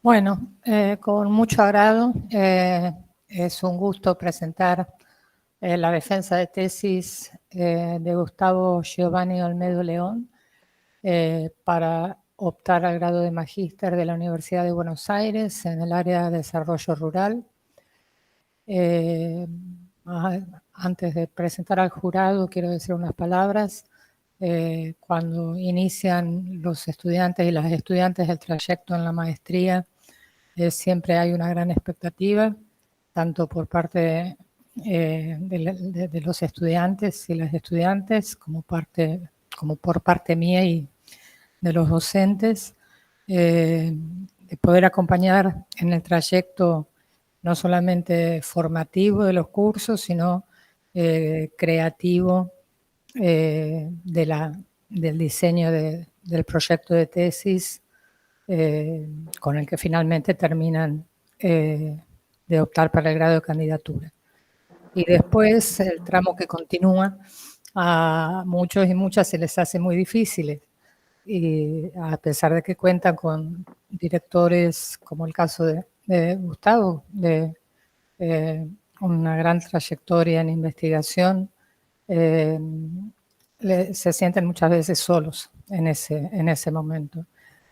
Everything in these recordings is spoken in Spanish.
Bueno, con mucho agrado. Es un gusto presentar la defensa de tesis de Gustavo Giovanni Olmedo León para optar al grado de magíster de la Universidad de Buenos Aires en el área de desarrollo rural. Antes de presentar al jurado, quiero decir unas palabras. Cuando inician los estudiantes y las estudiantes el trayecto en la maestría, siempre hay una gran expectativa, tanto por parte de los estudiantes y las estudiantes, como por parte mía y de los docentes, de poder acompañar en el trayecto no solamente formativo de los cursos, sino creativo del diseño del proyecto de tesis con el que finalmente terminan de optar para el grado de candidatura. Y después el tramo que continúa, a muchos y muchas se les hace muy difícil, y a pesar de que cuentan con directores como el caso de Gustavo, de una gran trayectoria en investigación, se sienten muchas veces solos en ese momento.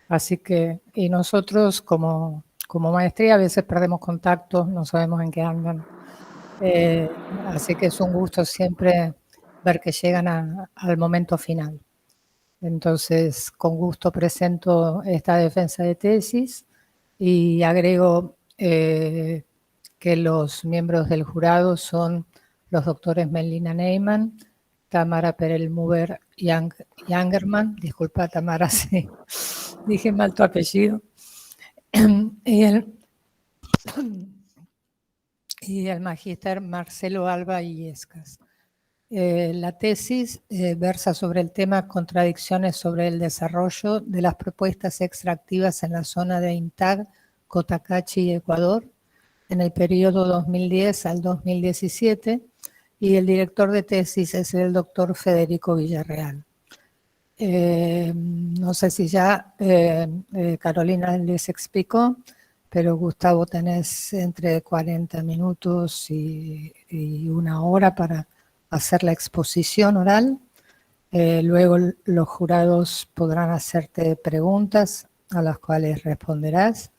Así que, y nosotros como maestría a veces perdemos contacto, no sabemos en qué andan. Así que es un gusto siempre ver que llegan al momento final. Entonces, con gusto presento esta defensa de tesis y agrego que los miembros del jurado son los doctores Melina Neyman, Tamara Perelmuber Yangerman, disculpa Tamara si dije mal tu apellido, y el magíster Marcelo Alba Illescas. La tesis versa sobre el tema contradicciones sobre el desarrollo de las propuestas extractivas en la zona de INTAG, Cotacachi y Ecuador en el periodo 2010 al 2017, y el director de tesis es el doctor Federico Villarreal. No sé si ya Carolina les explicó, pero Gustavo, tenés entre 40 minutos y 1 hora para hacer la exposición oral. Luego los jurados podrán hacerte preguntas a las cuales responderás.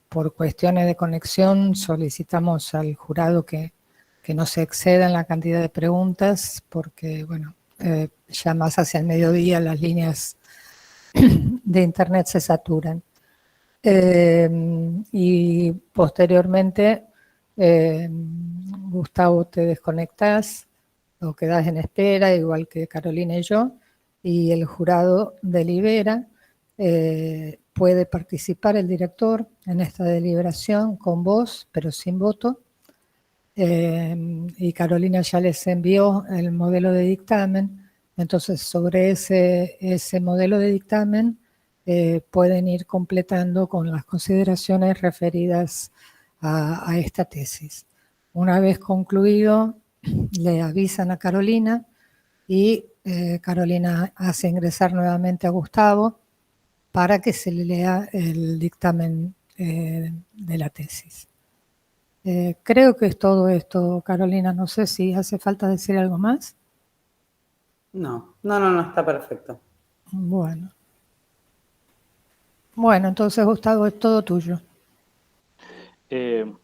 Por cuestiones de conexión solicitamos al jurado que no se exceda en la cantidad de preguntas, porque bueno, ya más hacia el mediodía las líneas de internet se saturan. Y posteriormente, Gustavo, te desconectás o quedás en espera, igual que Carolina y yo, y el jurado delibera. Puede participar el director en esta deliberación con voz, pero sin voto. Y Carolina ya les envió el modelo de dictamen. Entonces, sobre ese modelo de dictamen pueden ir completando con las consideraciones referidas a esta tesis. Una vez concluido, le avisan a Carolina y Carolina hace ingresar nuevamente a Gustavo para que se le lea el dictamen de la tesis. Creo que es todo esto, Carolina. No sé si hace falta decir algo más. No, está perfecto. Bueno, entonces, Gustavo, es todo tuyo.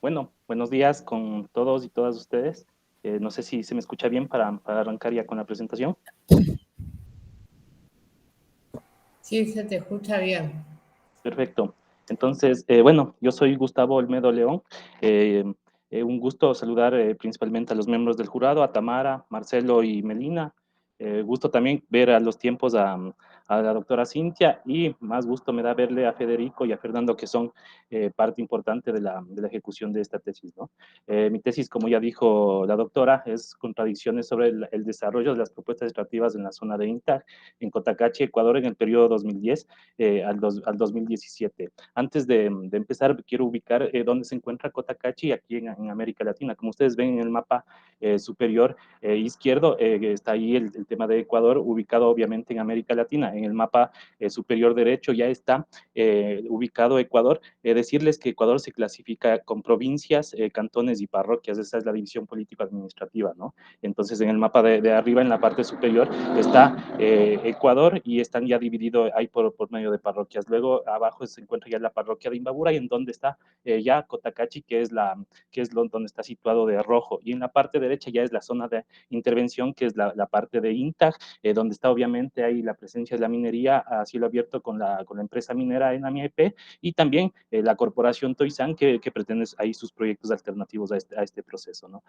Bueno, buenos días con todos y todas ustedes. No sé si se me escucha bien para arrancar ya con la presentación. Sí, se te escucha bien. Perfecto. Entonces, bueno, yo soy Gustavo Olmedo León. Un gusto saludar principalmente a los miembros del jurado, a Tamara, Marcelo y Melina. Gusto también ver a los tiempos a la doctora Cintia, y más gusto me da verle a Federico y a Fernando, que son parte importante de la ejecución de esta tesis, ¿no? Mi tesis, como ya dijo la doctora, es contradicciones sobre el desarrollo de las propuestas extractivas en la zona de INTAG, en Cotacachi, Ecuador, en el periodo 2010 al 2017. Antes de empezar, quiero ubicar dónde se encuentra Cotacachi aquí en América Latina. Como ustedes ven en el mapa superior izquierdo, está ahí el tema de Ecuador, ubicado obviamente en América Latina. en el mapa superior derecho ya está ubicado Ecuador. Decirles que Ecuador se clasifica con provincias, cantones y parroquias. Esa es la división político-administrativa, ¿no? Entonces, en el mapa de arriba, en la parte superior, está Ecuador y están ya divididos ahí por medio de parroquias. Luego, abajo se encuentra ya la parroquia de Imbabura y en donde está ya Cotacachi, que es donde está situado de rojo. Y en la parte derecha ya es la zona de intervención, que es la parte de INTAG, donde está obviamente ahí la presencia de la minería a cielo abierto con la empresa minera ENAMIEP y también la corporación Toisán que pretende ahí sus proyectos alternativos a este proceso, ¿no?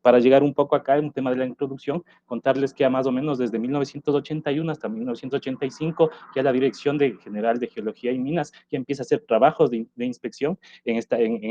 Para llegar un poco acá en un tema de la introducción, contarles que más o menos desde 1981 hasta 1985 ya la Dirección General de Geología y Minas ya empieza a hacer trabajos de inspección en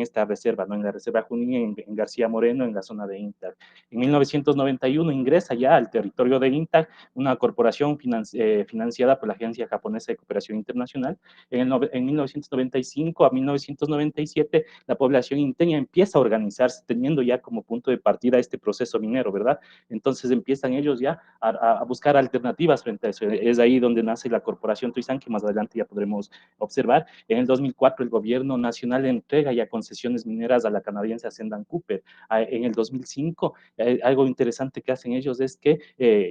esta reserva, ¿no? En la reserva Junín, en García Moreno, en la zona de INTAG. En 1991 ingresa ya al territorio de INTAG una corporación financiada por la Agencia Japonesa de Cooperación Internacional. En 1995 a 1997, la población inteña empieza a organizarse, teniendo ya como punto de partida este proceso minero, ¿verdad? Entonces empiezan ellos ya a buscar alternativas frente a eso. Es ahí donde nace la corporación Toisán, que más adelante ya podremos observar. En el 2004, el gobierno nacional entrega ya concesiones mineras a la canadiense Ascendan Cooper. En el 2005, algo interesante que hacen ellos es que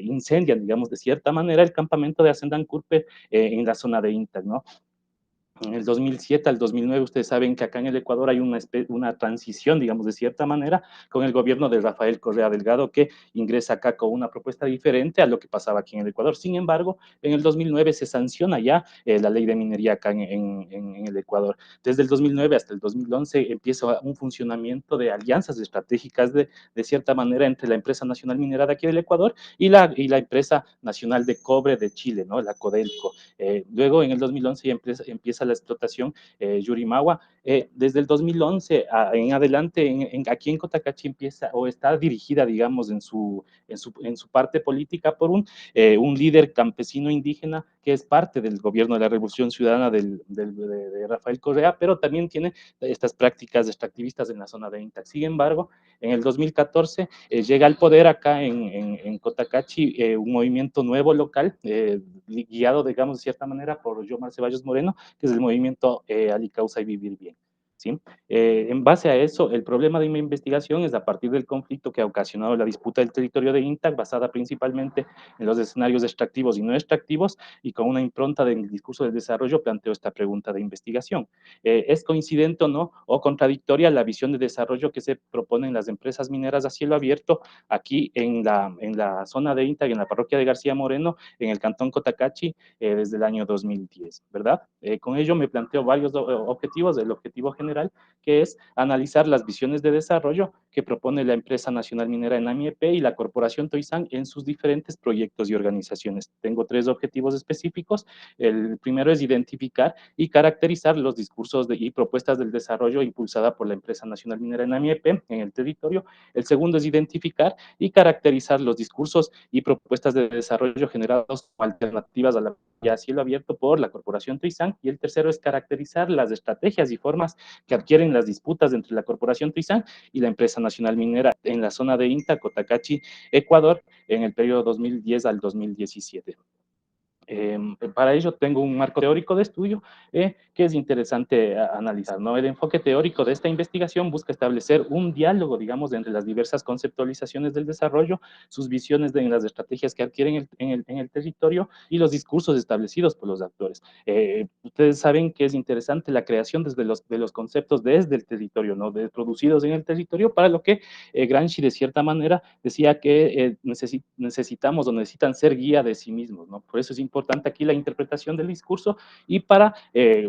incendian, digamos, de cierta manera el campamento de Ascendan Cooper en la zona de INTAG, ¿no? En el 2007 al 2009, ustedes saben que acá en el Ecuador hay una transición, digamos, de cierta manera, con el gobierno de Rafael Correa Delgado, que ingresa acá con una propuesta diferente a lo que pasaba aquí en el Ecuador. Sin embargo, en el 2009 se sanciona ya la ley de minería acá en el Ecuador. Desde el 2009 hasta el 2011 empieza un funcionamiento de alianzas estratégicas de cierta manera entre la empresa nacional minera de aquí del Ecuador y la empresa nacional de cobre de Chile, ¿no? La Codelco. Luego, en el 2011 ya empieza la explotación Yurimawa. Desde el 2011 en adelante, aquí en Cotacachi empieza o está dirigida, digamos, en su parte política por un líder campesino indígena que es parte del gobierno de la Revolución Ciudadana de Rafael Correa, pero también tiene estas prácticas extractivistas en la zona de INTAC. Sin embargo, en el 2014 llega al poder acá en Cotacachi un movimiento nuevo local, guiado, digamos, de cierta manera por Yomar Ceballos Moreno, que es el movimiento Ali Causa y Vivir Bien. ¿Sí? En base a eso, el problema de mi investigación es a partir del conflicto que ha ocasionado la disputa del territorio de INTAC, basada principalmente en los escenarios extractivos y no extractivos, y con una impronta del discurso del desarrollo, planteo esta pregunta de investigación. ¿Es coincidente o no, o contradictoria la visión de desarrollo que se proponen las empresas mineras a cielo abierto aquí en la zona de INTAC, en la parroquia de García Moreno, en el cantón Cotacachi, desde el año 2010, ¿verdad? Con ello me planteo varios objetivos. El objetivo general, que es analizar las visiones de desarrollo que propone la empresa nacional minera ENAMIEP y la corporación Toisán en sus diferentes proyectos y organizaciones. Tengo 3 objetivos específicos. El primero es identificar y caracterizar los discursos y propuestas del desarrollo impulsada por la empresa nacional minera ENAMIEP en el territorio. El segundo es identificar y caracterizar los discursos y propuestas de desarrollo generados como alternativas a la ya a cielo abierto por la corporación Toisán. Y el tercero es caracterizar las estrategias y formas que adquieren las disputas entre la corporación Toisán y la empresa nacional minera en la zona de INTA, Cotacachi, Ecuador, en el periodo 2010 al 2017. Para ello tengo un marco teórico de estudio que es interesante analizar, ¿no? El enfoque teórico de esta investigación busca establecer un diálogo, digamos, entre las diversas conceptualizaciones del desarrollo, sus visiones en las estrategias que adquieren en el territorio y los discursos establecidos por los actores. Ustedes saben que es interesante la creación de los conceptos desde el territorio, ¿no? Producidos en el territorio, para lo que Gramsci, de cierta manera, decía que necesitamos o necesitan ser guía de sí mismos, ¿no? Por eso es importante aquí la interpretación del discurso, y para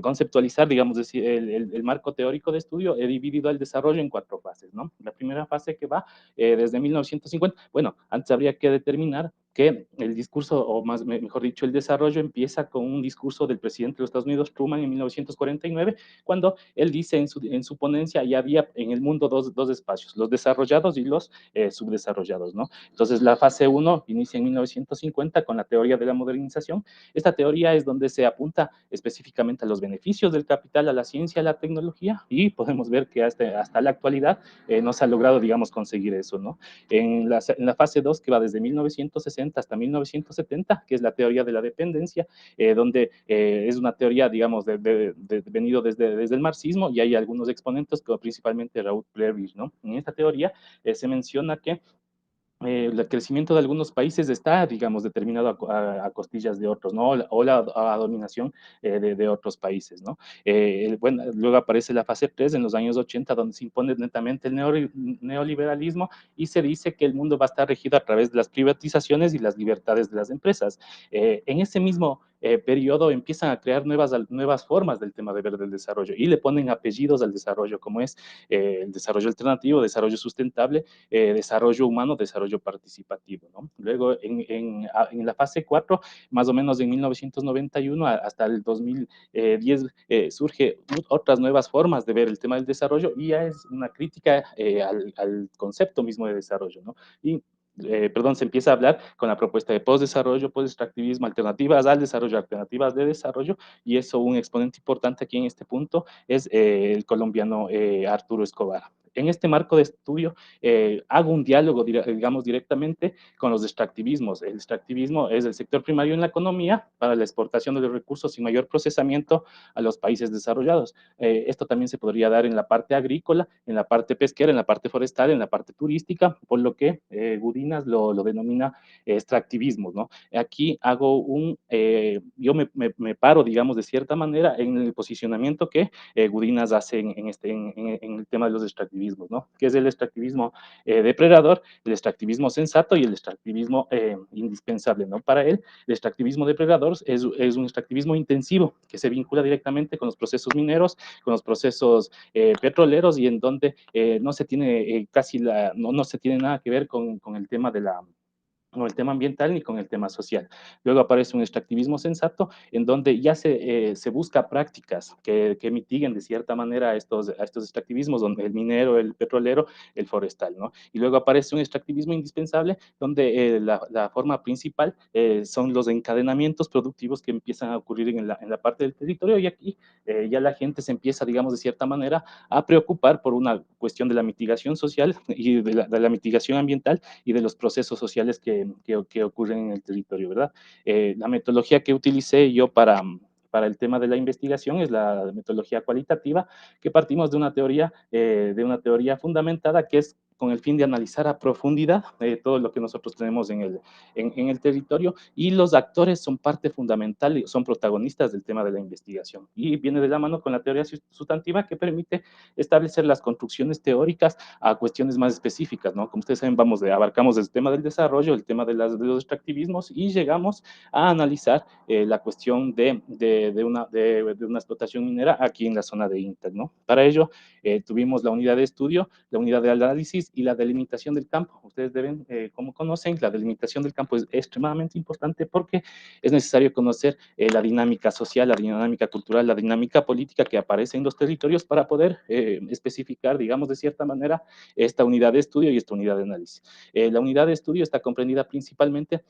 conceptualizar, digamos, el marco teórico de estudio, he dividido el desarrollo en 4 fases, ¿no? La primera fase, que va desde 1950, bueno, antes habría que determinar que el discurso, o mejor dicho, el desarrollo empieza con un discurso del presidente de los Estados Unidos, Truman, en 1949, cuando él dice en su ponencia, ya había en el mundo dos espacios, los desarrollados y los subdesarrollados, ¿no? Entonces, la fase 1 inicia en 1950 con la teoría de la modernización. Esta teoría es donde se apunta específicamente a los beneficios del capital, a la ciencia, a la tecnología, y podemos ver que hasta la actualidad no se ha logrado, digamos, conseguir eso, ¿no? En la fase 2, que va desde 1960 1960 hasta 1970, que es la teoría de la dependencia, donde es una teoría, digamos, venido desde el marxismo, y hay algunos exponentes, como principalmente Raúl Prebisch, ¿no? En esta teoría se menciona que el crecimiento de algunos países está, digamos, determinado a costillas de otros, ¿no? O la dominación de otros países, ¿no? Bueno, luego aparece la fase 3 en los años 80, donde se impone netamente el neoliberalismo y se dice que el mundo va a estar regido a través de las privatizaciones y las libertades de las empresas. En ese mismo periodo empiezan a crear nuevas formas del tema de ver del desarrollo y le ponen apellidos al desarrollo, como es el desarrollo alternativo, desarrollo sustentable, desarrollo humano, desarrollo participativo, ¿no? Luego, en la fase 4, más o menos en 1991 hasta el 2010, surge otras nuevas formas de ver el tema del desarrollo y ya es una crítica al concepto mismo de desarrollo, ¿no? Y se empieza a hablar con la propuesta de postdesarrollo, postextractivismo, alternativas al desarrollo, alternativas de desarrollo, y eso un exponente importante aquí en este punto es el colombiano Arturo Escobar. En este marco de estudio hago un diálogo, digamos, directamente con los extractivismos. El extractivismo es el sector primario en la economía para la exportación de los recursos sin mayor procesamiento a los países desarrollados. Esto también se podría dar en la parte agrícola, en la parte pesquera, en la parte forestal, en la parte turística, por lo que Gudinas lo denomina extractivismo, ¿no? Aquí hago yo me paro, digamos, de cierta manera en el posicionamiento que Gudinas hace en el tema de los extractivismos, ¿no? Que es el extractivismo depredador, el extractivismo sensato y el extractivismo indispensable, ¿no? Para él, el extractivismo depredador es un extractivismo intensivo que se vincula directamente con los procesos mineros, con los procesos petroleros, y en donde no se tiene no se tiene nada que ver con el tema con el tema ambiental ni con el tema social. Luego aparece un extractivismo sensato, en donde ya se busca prácticas que mitiguen de cierta manera a estos extractivismos, donde el minero, el petrolero, el forestal, ¿no? Y luego aparece un extractivismo indispensable, donde la forma principal son los encadenamientos productivos que empiezan a ocurrir en la parte del territorio, y aquí ya la gente se empieza, digamos, de cierta manera a preocupar por una cuestión de la mitigación social y de la mitigación ambiental y de los procesos sociales que ocurren en el territorio, ¿verdad? La metodología que utilicé yo para el tema de la investigación es la metodología cualitativa, que partimos de una teoría fundamentada, que es con el fin de analizar a profundidad todo lo que nosotros tenemos en el territorio, y los actores son parte fundamental, son protagonistas del tema de la investigación. Y viene de la mano con la teoría sustantiva, que permite establecer las construcciones teóricas a cuestiones más específicas, ¿no? Como ustedes saben, abarcamos el tema del desarrollo, el tema de los extractivismos, y llegamos a analizar la cuestión de una explotación minera aquí en la zona de Inter, ¿no? Para ello, tuvimos la unidad de estudio, la unidad de análisis y la delimitación del campo. Ustedes deben, como conocen, la delimitación del campo es extremadamente importante, porque es necesario conocer la dinámica social, la dinámica cultural, la dinámica política que aparece en los territorios para poder especificar, digamos, de cierta manera, esta unidad de estudio y esta unidad de análisis. La unidad de estudio está comprendida principalmente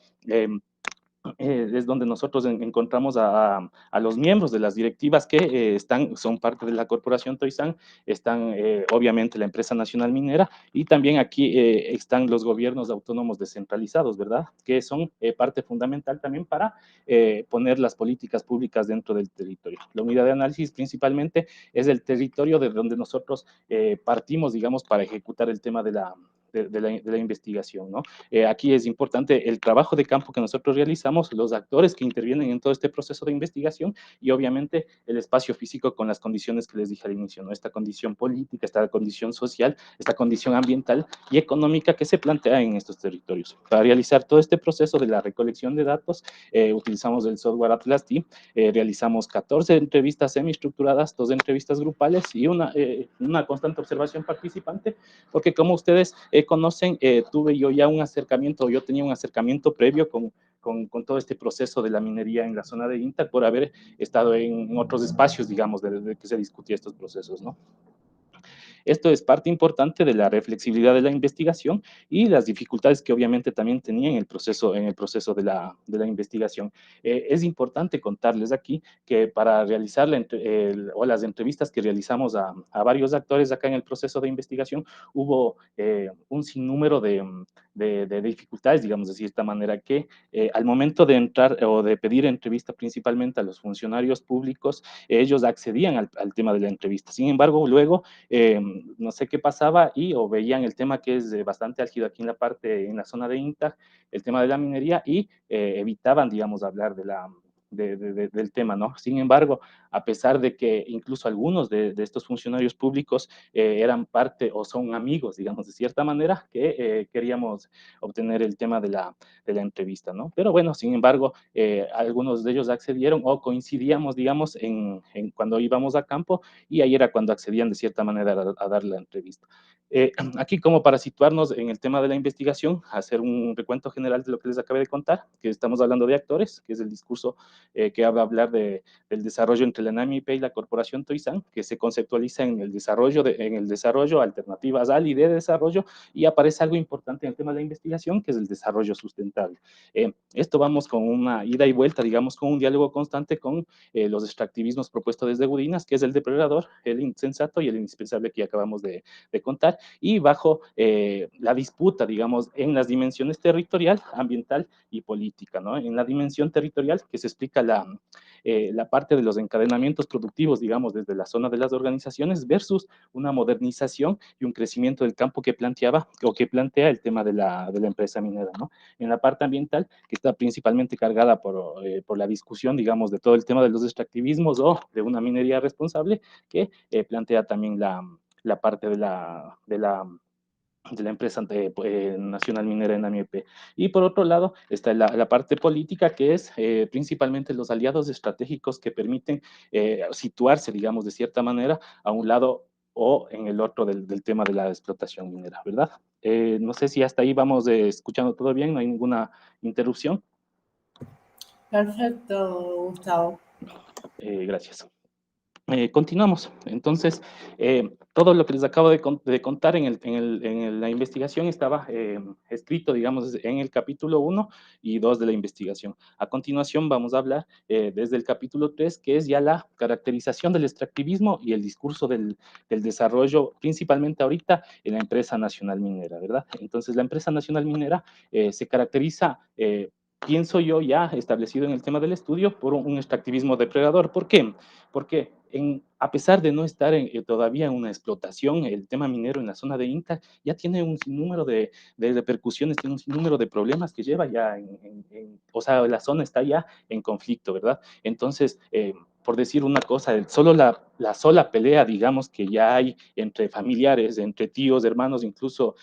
es donde nosotros encontramos a los miembros de las directivas que son parte de la corporación Toisán, están obviamente la empresa nacional minera, y también aquí están los gobiernos autónomos descentralizados, ¿verdad? Que son parte fundamental también para poner las políticas públicas dentro del territorio. La unidad de análisis principalmente es el territorio de donde nosotros partimos, digamos, para ejecutar el tema de la investigación, ¿no? Aquí es importante el trabajo de campo que nosotros realizamos, los actores que intervienen en todo este proceso de investigación, y obviamente el espacio físico con las condiciones que les dije al inicio, ¿no? Esta condición política, esta condición social, esta condición ambiental y económica que se plantea en estos territorios. Para realizar todo este proceso de la recolección de datos, utilizamos el software Atlas D, realizamos 14 entrevistas semiestructuradas, 2 entrevistas grupales y una constante observación participante, porque como ustedes conocen, tuve yo ya un acercamiento, yo tenía un acercamiento previo con todo este proceso de la minería en la zona de INTA, por haber estado en otros espacios, digamos, de que se discutía estos procesos, ¿no? Esto es parte importante de la reflexibilidad de la investigación y las dificultades que obviamente también tenía en el proceso de la investigación. Es importante contarles aquí que para realizar las entrevistas que realizamos a varios actores acá en el proceso de investigación, hubo un sinnúmero de de dificultades, digamos de cierta manera, que al momento de entrar o de pedir entrevista principalmente a los funcionarios públicos, ellos accedían al tema de la entrevista. Sin embargo, luego, no sé qué pasaba y o veían el tema que es bastante álgido aquí en la zona de INTA, el tema de la minería, y evitaban, digamos, hablar del tema, ¿no? Sin embargo, a pesar de que incluso algunos de estos funcionarios públicos eran parte o son amigos, digamos, de cierta manera, que queríamos obtener el tema de la entrevista, ¿no? Pero bueno, sin embargo, algunos de ellos accedieron o coincidíamos, digamos, en cuando íbamos a campo, y ahí era cuando accedían de cierta manera a dar la entrevista. Aquí, como para situarnos en el tema de la investigación, hacer un recuento general de lo que les acabé de contar, que estamos hablando de actores, que es el discurso que va a hablar del desarrollo entre la NAMIP y la Corporación Toisán, que se conceptualiza en el desarrollo, alternativas al y de desarrollo, y aparece algo importante en el tema de la investigación, que es el desarrollo sustentable. Esto vamos con una ida y vuelta, digamos, con un diálogo constante con los extractivismos propuestos desde Gudinas, que es el depredador, el insensato y el indispensable que acabamos de contar, y bajo la disputa, digamos, en las dimensiones territorial, ambiental y política, ¿no? En la dimensión territorial, que se explica la parte de los encadenamientos productivos, digamos, desde la zona de las organizaciones versus una modernización y un crecimiento del campo que planteaba o que plantea el tema de la empresa minera, ¿no? En la parte ambiental, que está principalmente cargada por la discusión, digamos, de todo el tema de los extractivismos o de una minería responsable, que plantea también la parte de la empresa nacional minera en NAMIP. Y por otro lado está la parte política, que es principalmente los aliados estratégicos que permiten situarse, digamos, de cierta manera, a un lado o en el otro del tema de la explotación minera, ¿verdad? No sé si hasta ahí vamos escuchando todo bien, no hay ninguna interrupción. Perfecto, Gustavo. Gracias. Continuamos. Entonces, todo lo que les acabo de contar en la investigación estaba escrito, digamos, en el capítulo 1 y 2 de la investigación. A continuación vamos a hablar desde el capítulo 3, que es ya la caracterización del extractivismo y el discurso del desarrollo, principalmente ahorita en la empresa nacional minera, ¿verdad? Entonces, la empresa nacional minera se caracteriza pienso yo, ya establecido en el tema del estudio, por un extractivismo depredador. ¿Por qué? Porque a pesar de no estar todavía en una explotación, el tema minero en la zona de INTA ya tiene un sinnúmero de repercusiones, tiene un sinnúmero de problemas que lleva ya, o sea, la zona está ya en conflicto, ¿verdad? Entonces, por decir una cosa, solo la sola pelea, digamos, que ya hay entre familiares, entre tíos, hermanos, incluso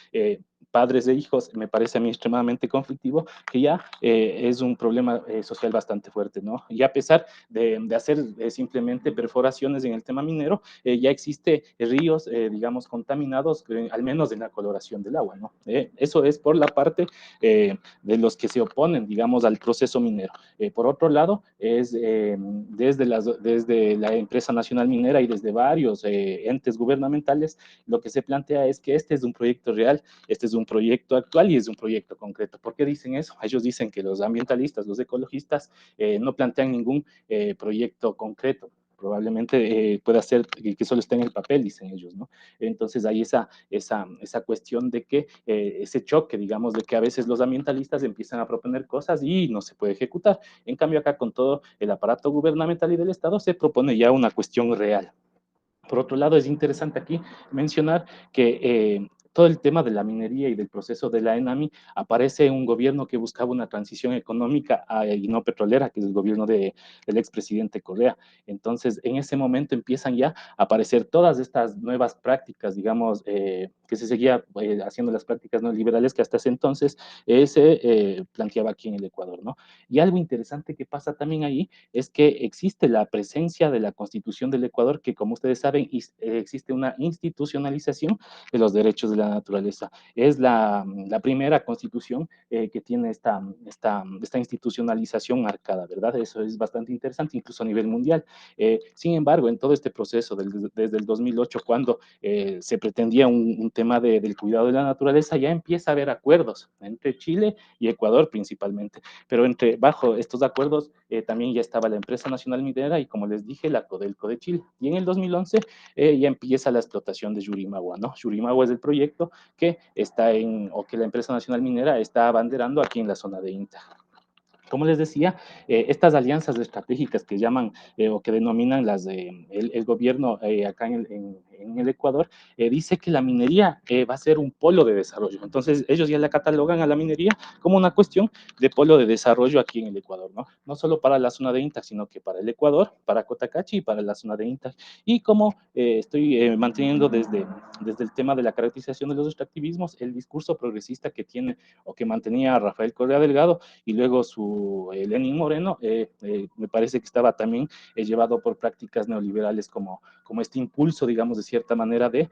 padres de hijos, me parece a mí extremadamente conflictivo, que ya es un problema social bastante fuerte, ¿no? Y a pesar de hacer simplemente perforaciones en el tema minero, ya existe ríos, digamos, contaminados, al menos en la coloración del agua, ¿no? Eso es por la parte de los que se oponen, digamos, al proceso minero. Por otro lado, es desde la empresa nacional minera y desde varios entes gubernamentales, lo que se plantea es que este es un proyecto real, este es un proyecto actual y es un proyecto concreto. ¿Por qué dicen eso? Ellos dicen que los ambientalistas, los ecologistas, no plantean ningún proyecto concreto. Probablemente pueda ser que solo esté en el papel, dicen ellos, ¿no? Entonces hay esa cuestión de que ese choque, digamos, de que a veces los ambientalistas empiezan a proponer cosas y no se puede ejecutar. En cambio, acá con todo el aparato gubernamental y del Estado se propone ya una cuestión real. Por otro lado, es interesante aquí mencionar que todo el tema de la minería y del proceso de la ENAMI aparece en un gobierno que buscaba una transición económica y no petrolera, que es el gobierno del expresidente Correa. Entonces, en ese momento empiezan ya a aparecer todas estas nuevas prácticas, digamos, que se seguía haciendo las prácticas neoliberales que hasta ese entonces se planteaba aquí en el Ecuador, ¿no? Y algo interesante que pasa también ahí es que existe la presencia de la Constitución del Ecuador, que como ustedes saben, existe una institucionalización de los derechos de la naturaleza. Es la primera constitución que tiene esta institucionalización marcada, ¿verdad? Eso es bastante interesante, incluso a nivel mundial. Sin embargo, en todo este proceso, desde el 2008, cuando se pretendía un tema del cuidado de la naturaleza, ya empieza a haber acuerdos entre Chile y Ecuador principalmente, pero bajo estos acuerdos también ya estaba la empresa nacional minera y, como les dije, la Codelco de Chile. Y en el 2011 ya empieza la explotación de Yurimagua, ¿no? Yurimagua es el proyecto que o que la empresa nacional minera está abanderando aquí en la zona de INTA. Como les decía, estas alianzas estratégicas que llaman o que denominan el gobierno acá en el Ecuador, dice que la minería va a ser un polo de desarrollo. Entonces, ellos ya la catalogan a la minería como una cuestión de polo de desarrollo aquí en el Ecuador, ¿no? No solo para la zona de INTA, sino que para el Ecuador, para Cotacachi y para la zona de INTA. Y como estoy manteniendo desde el tema de la caracterización de los extractivismos, el discurso progresista que tiene o que mantenía Rafael Correa Delgado y luego Lenín Moreno, me parece que estaba también llevado por prácticas neoliberales como este impulso, digamos, de cierta manera de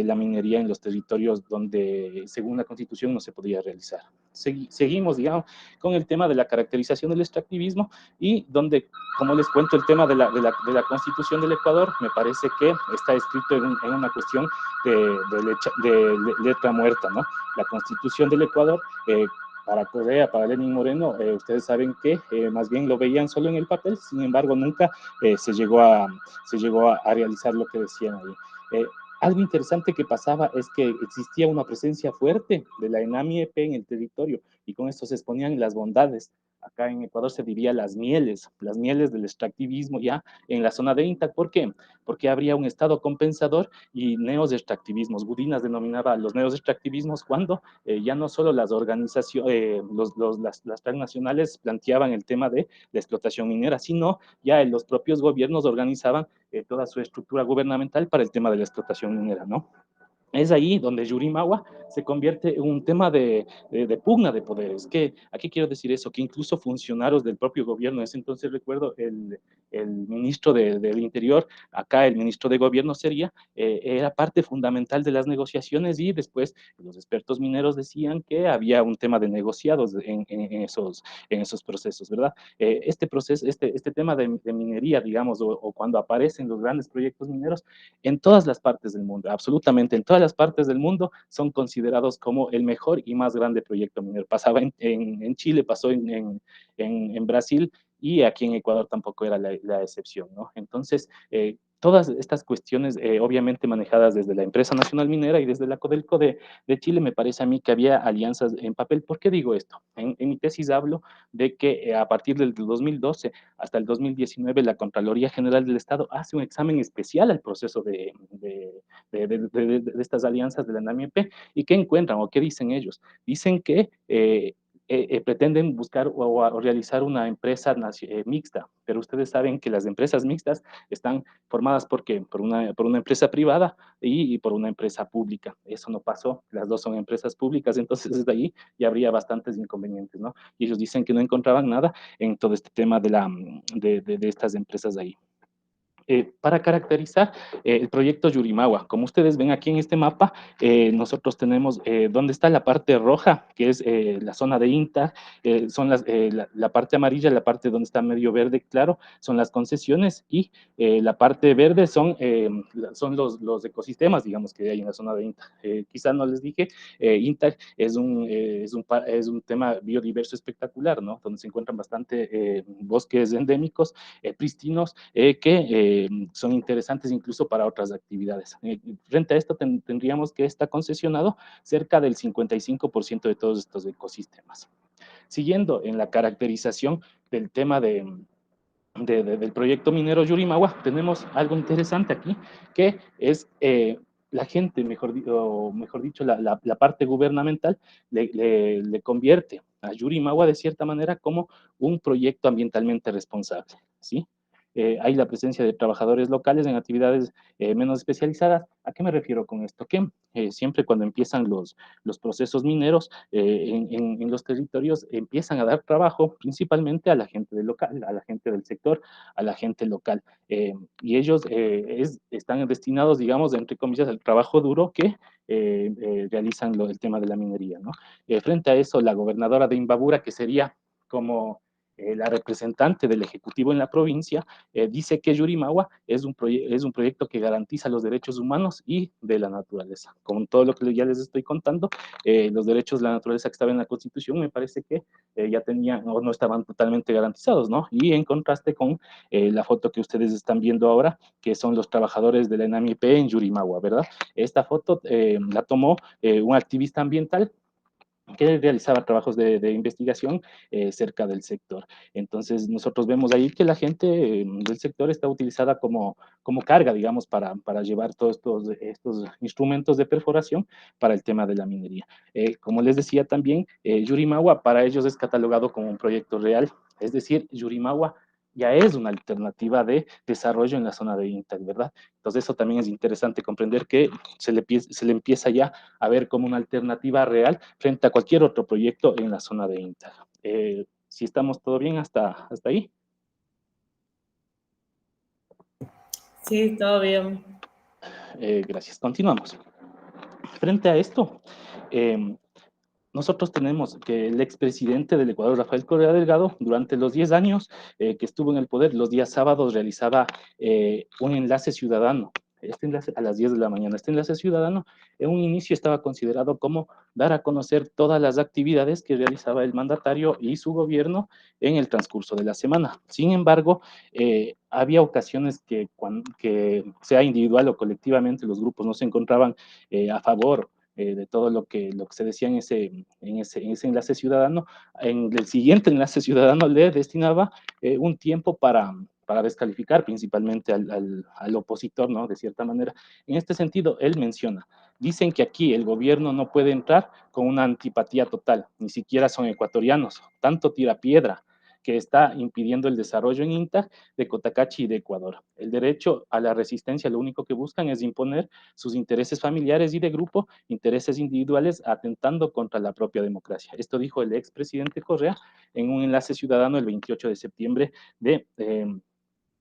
la minería en los territorios donde, según la Constitución, no se podía realizar. Seguimos, digamos, con el tema de la caracterización del extractivismo y donde, como les cuento, el tema de la Constitución del Ecuador, me parece que está escrito en una cuestión de letra muerta, ¿no? La Constitución del Ecuador, para Correa, para Lenín Moreno, ustedes saben que más bien lo veían solo en el papel, sin embargo nunca se llegó a realizar lo que decían ahí. Algo interesante que pasaba es que existía una presencia fuerte de la ENAMIEP en el territorio y con esto se exponían las bondades. Acá en Ecuador se diría las mieles del extractivismo ya en la zona de INTA. ¿Por qué? Porque habría un estado compensador y neos extractivismos. Gudinas denominaba los neos extractivismos cuando ya no solo las organizaciones, las transnacionales planteaban el tema de la explotación minera, sino ya los propios gobiernos organizaban toda su estructura gubernamental para el tema de la explotación minera, ¿no? Es ahí donde Yurimagua se convierte en un tema de pugna de poderes. ¿A qué quiero decir eso? Que incluso funcionarios del propio gobierno, en ese entonces recuerdo el ministro del Interior, acá el ministro de Gobierno era parte fundamental de las negociaciones y después los expertos mineros decían que había un tema de negociados en esos procesos, ¿verdad? Este tema de minería, digamos, o cuando aparecen los grandes proyectos mineros, en todas las partes del mundo, absolutamente en todas las partes del mundo, son considerados como el mejor y más grande proyecto minero. Pasaba en Chile, pasó en Brasil y aquí en Ecuador tampoco era la excepción, ¿no? Entonces, todas estas cuestiones, obviamente manejadas desde la empresa nacional minera y desde la Codelco de Chile, me parece a mí que había alianzas en papel. ¿Por qué digo esto? En mi tesis hablo de que a partir del 2012 hasta el 2019 la Contraloría General del Estado hace un examen especial al proceso de estas alianzas de la NAMIEP. ¿Y qué encuentran o qué dicen ellos? Dicen que pretenden buscar o realizar una empresa mixta, pero ustedes saben que las empresas mixtas están formadas por una empresa privada y por una empresa pública. Eso no pasó, las dos son empresas públicas, entonces desde ahí ya habría bastantes inconvenientes, ¿no? Y ellos dicen que no encontraban nada en todo este tema de estas empresas ahí. Para caracterizar el proyecto Yurimagua, como ustedes ven aquí en este mapa, nosotros tenemos donde está la parte roja, que es la zona de INTA, son la parte amarilla, la parte donde está medio verde claro, son las concesiones, y la parte verde son los ecosistemas, digamos, que hay en la zona de INTA. Quizás no les dije, INTA es un tema biodiverso espectacular, ¿no? Donde se encuentran bastante bosques endémicos, pristinos, que son interesantes incluso para otras actividades. Frente a esto tendríamos que está concesionado cerca del 55% de todos estos ecosistemas. Siguiendo en la caracterización del tema del proyecto minero Yurimagua, tenemos algo interesante aquí, que es la gente, mejor dicho, la parte gubernamental le convierte a Yurimagua de cierta manera como un proyecto ambientalmente responsable, ¿sí? Hay la presencia de trabajadores locales en actividades menos especializadas. ¿A qué me refiero con esto? Que siempre cuando empiezan los procesos mineros en los territorios empiezan a dar trabajo principalmente a la gente del local, a la gente del sector, a la gente local. Y ellos están destinados, digamos, entre comillas, al trabajo duro que realizan el tema de la minería, ¿no? Frente a eso, la gobernadora de Imbabura, que sería como la representante del Ejecutivo en la provincia dice que Yurimawa es un proyecto que garantiza los derechos humanos y de la naturaleza. Con todo lo que ya les estoy contando, los derechos de la naturaleza que estaban en la Constitución me parece que ya tenían o no estaban totalmente garantizados, ¿no? Y en contraste con la foto que ustedes están viendo ahora, que son los trabajadores de la ENAMIP en Yurimawa, ¿verdad? Esta foto la tomó un activista ambiental que realizaba trabajos de investigación cerca del sector. Entonces, nosotros vemos ahí que la gente del sector está utilizada como carga, digamos, para llevar todos estos instrumentos de perforación para el tema de la minería. Como les decía también, Yurimawa para ellos es catalogado como un proyecto real, es decir, Yurimawa ya es una alternativa de desarrollo en la zona de Intac, ¿verdad? Entonces, eso también es interesante comprender que se le empieza ya a ver como una alternativa real frente a cualquier otro proyecto en la zona de Intac. Si estamos todo bien hasta ahí. Sí, todo bien. Gracias. Continuamos. Frente a esto, nosotros tenemos que el expresidente del Ecuador, Rafael Correa Delgado, durante los 10 años que estuvo en el poder, los días sábados realizaba un enlace ciudadano. Este enlace a las 10 de la mañana. Este enlace ciudadano en un inicio estaba considerado como dar a conocer todas las actividades que realizaba el mandatario y su gobierno en el transcurso de la semana. Sin embargo, había ocasiones que sea individual o colectivamente, los grupos no se encontraban a favor de todo lo que se decía en ese enlace ciudadano. En el siguiente enlace ciudadano le destinaba un tiempo para descalificar principalmente al opositor, ¿no? De cierta manera. En este sentido, él menciona, dicen que aquí el gobierno no puede entrar con una antipatía total, ni siquiera son ecuatorianos, tanto tira piedra, que está impidiendo el desarrollo en INTA de Cotacachi y de Ecuador. El derecho a la resistencia lo único que buscan es imponer sus intereses familiares y de grupo, intereses individuales, atentando contra la propia democracia. Esto dijo el expresidente Correa en un enlace ciudadano el 28 de septiembre de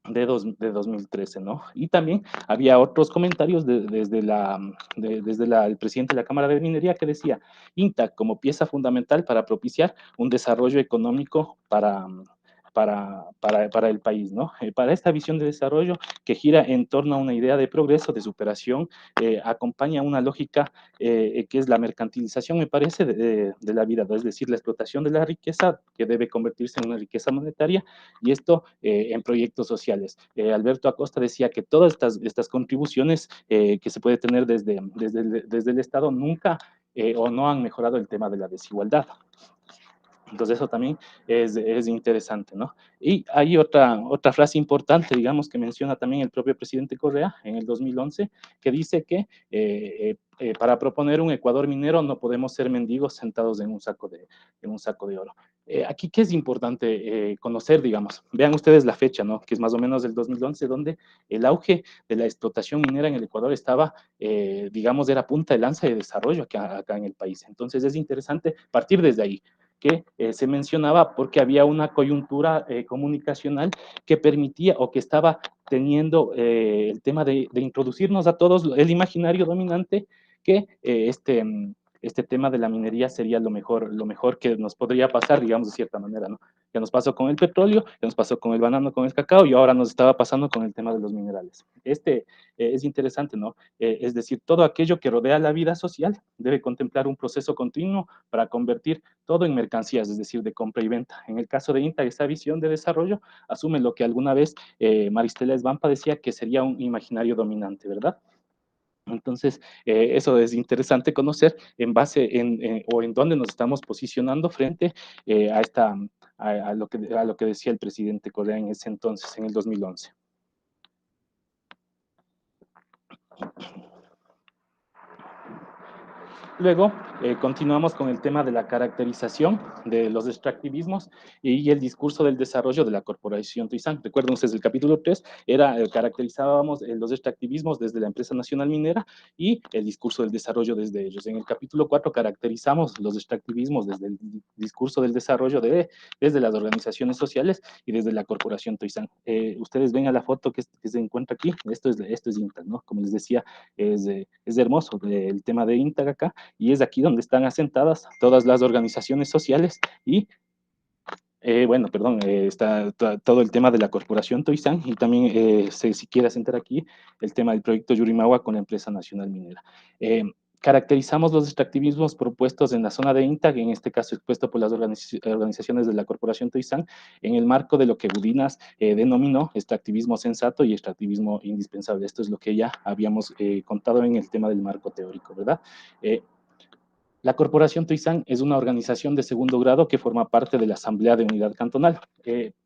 2013, ¿no? Y también había otros comentarios desde el presidente de la Cámara de Minería que decía, INTA como pieza fundamental para propiciar un desarrollo económico para el país, ¿no? Para esta visión de desarrollo que gira en torno a una idea de progreso, de superación, acompaña una lógica que es la mercantilización, me parece, de la vida, es decir, la explotación de la riqueza que debe convertirse en una riqueza monetaria y esto en proyectos sociales. Alberto Acosta decía que todas estas contribuciones que se puede tener desde el Estado nunca o no han mejorado el tema de la desigualdad. Entonces eso también es interesante, ¿no? Y hay otra frase importante, digamos, que menciona también el propio presidente Correa en el 2011, que dice que para proponer un Ecuador minero no podemos ser mendigos sentados en un saco de oro. Aquí, ¿qué es importante conocer, digamos? Vean ustedes la fecha, ¿no? Que es más o menos del 2011, donde el auge de la explotación minera en el Ecuador estaba, digamos, era punta de lanza de desarrollo acá en el país. Entonces es interesante partir desde ahí que se mencionaba porque había una coyuntura comunicacional que permitía o que estaba teniendo el tema de introducirnos a todos el imaginario dominante que este tema de la minería sería lo mejor que nos podría pasar, digamos, de cierta manera, ¿no? Ya nos pasó con el petróleo, ya nos pasó con el banano, con el cacao, y ahora nos estaba pasando con el tema de los minerales. Es interesante, ¿no? Es decir, todo aquello que rodea la vida social debe contemplar un proceso continuo para convertir todo en mercancías, es decir, de compra y venta. En el caso de INTA, esa visión de desarrollo asume lo que alguna vez Maristela Esbampa decía que sería un imaginario dominante, ¿verdad? Entonces, eso es interesante conocer en base o en dónde nos estamos posicionando frente a lo que decía el presidente Correa en ese entonces, en el 2011. Luego, continuamos con el tema de la caracterización de los extractivismos y el discurso del desarrollo de la Corporación Toisán. Recuerden ustedes, el capítulo 3 caracterizábamos los extractivismos desde la empresa nacional minera y el discurso del desarrollo desde ellos. En el capítulo 4 caracterizamos los extractivismos desde el discurso del desarrollo desde las organizaciones sociales y desde la Corporación Toisán. Ustedes ven a la foto que se encuentra aquí, esto es INTAG, ¿no? Como les decía, es hermoso el tema de INTAG acá, y es aquí donde están asentadas todas las organizaciones sociales y Bueno, perdón, está todo el tema de la corporación Toisán y también, si quiere sentar aquí, el tema del proyecto Yurimawa con la empresa nacional minera. Caracterizamos los extractivismos propuestos en la zona de INTAG, en este caso expuesto por las organizaciones de la corporación Toisán, en el marco de lo que Gudinas denominó extractivismo sensato y extractivismo indispensable. Esto es lo que ya habíamos contado en el tema del marco teórico, ¿verdad? La Corporación Toisán es una organización de segundo grado que forma parte de la Asamblea de Unidad Cantonal.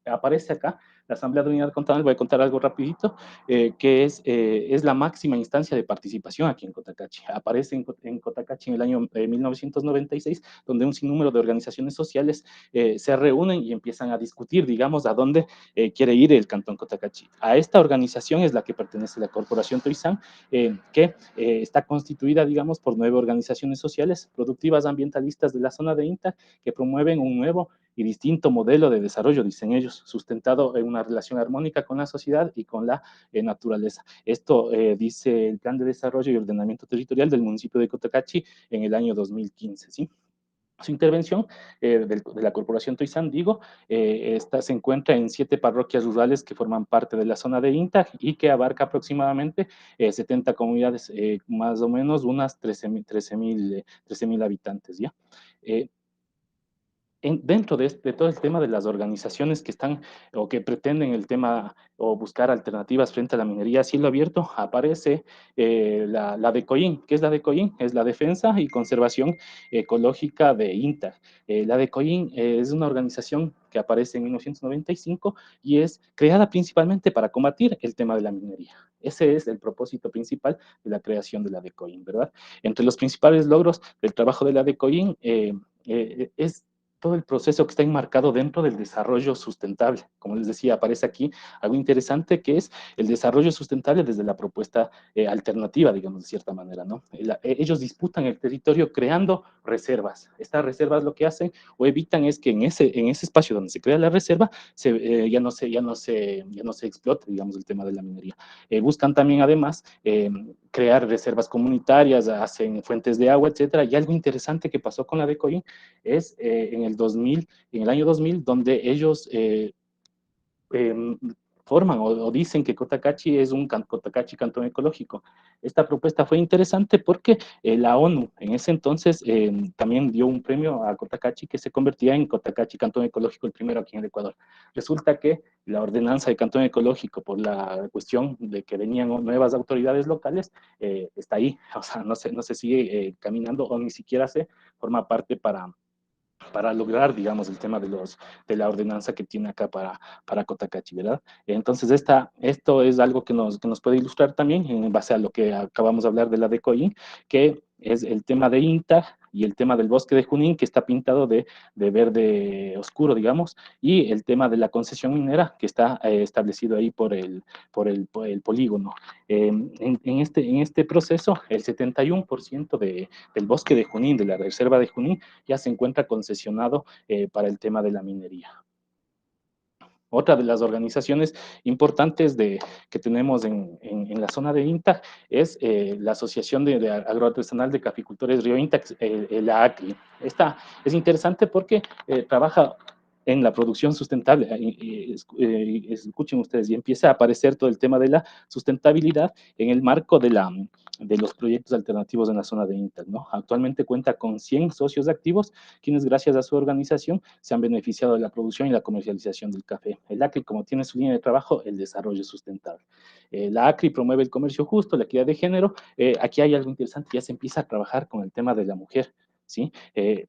Aparece acá la Asamblea de Unidad Cantonal, voy a contar algo rapidito, que es la máxima instancia de participación aquí en Cotacachi. Aparece en Cotacachi en el año 1996, donde un sinnúmero de organizaciones sociales se reúnen y empiezan a discutir, digamos, a dónde quiere ir el Cantón Cotacachi. A esta organización es la que pertenece la Corporación Toisán, que está constituida, digamos, por 9 organizaciones sociales productivas ambientalistas de la zona de INTA que promueven un nuevo y distinto modelo de desarrollo, dicen ellos, sustentado en una relación armónica con la sociedad y con la naturaleza. Esto dice el Plan de Desarrollo y Ordenamiento Territorial del municipio de Cotacachi en el año 2015, ¿sí? Su intervención de la Corporación Toisán, digo, se encuentra en 7 parroquias rurales que forman parte de la zona de INTAG y que abarca aproximadamente 70 comunidades, más o menos unas 13,000 habitantes, ¿ya? Dentro de todo el tema de las organizaciones que están o que pretenden el tema o buscar alternativas frente a la minería a cielo abierto, aparece la DECOIN. ¿Qué es la DECOIN? Es la Defensa y Conservación Ecológica de INTA. La DECOIN es una organización que aparece en 1995 y es creada principalmente para combatir el tema de la minería. Ese es el propósito principal de la creación de la DECOIN, ¿verdad? Entre los principales logros del trabajo de la DECOIN es todo el proceso que está enmarcado dentro del desarrollo sustentable. Como les decía, aparece aquí algo interesante que es el desarrollo sustentable desde la propuesta alternativa, digamos, de cierta manera, ¿no? Ellos disputan el territorio creando reservas. Estas reservas lo que hacen o evitan es que en ese espacio donde se crea la reserva ya no se explote, digamos, el tema de la minería. Buscan también, además, crear reservas comunitarias, hacen fuentes de agua, etcétera. Y algo interesante que pasó con la DECOIN es en el año 2000, donde ellos eh, forman o dicen que Cotacachi es un Cotacachi Cantón Ecológico. Esta propuesta fue interesante porque la ONU en ese entonces también dio un premio a Cotacachi que se convertía en Cotacachi Cantón Ecológico, el primero aquí en el Ecuador. Resulta que la ordenanza de Cantón Ecológico, por la cuestión de que venían nuevas autoridades locales, está ahí, o sea, no se sigue caminando o ni siquiera se forma parte para lograr, digamos, el tema de la ordenanza que tiene acá para Cotacachi, ¿verdad? Entonces, esto es algo que nos puede ilustrar también en base a lo que acabamos de hablar de la DECOIN, que es el tema de INTA y el tema del bosque de Junín, que está pintado de verde oscuro, digamos, y el tema de la concesión minera, que está establecido ahí por el polígono. En este proceso, el 71% del bosque de Junín, de la reserva de Junín, ya se encuentra concesionado para el tema de la minería. Otra de las organizaciones importantes que tenemos en la zona de INTA es la Asociación de Agroartesanal de Caficultores Río INTA, la ACRI. Esta es interesante porque trabaja en la producción sustentable. Escuchen ustedes, y empieza a aparecer todo el tema de la sustentabilidad en el marco de los proyectos alternativos en la zona de INTA, ¿no? Actualmente cuenta con 100 socios activos, quienes gracias a su organización se han beneficiado de la producción y la comercialización del café. El ACRI, como tiene su línea de trabajo, el desarrollo sustentable. La ACRI promueve el comercio justo, la equidad de género. Aquí hay algo interesante, ya se empieza a trabajar con el tema de la mujer. ¿Sí?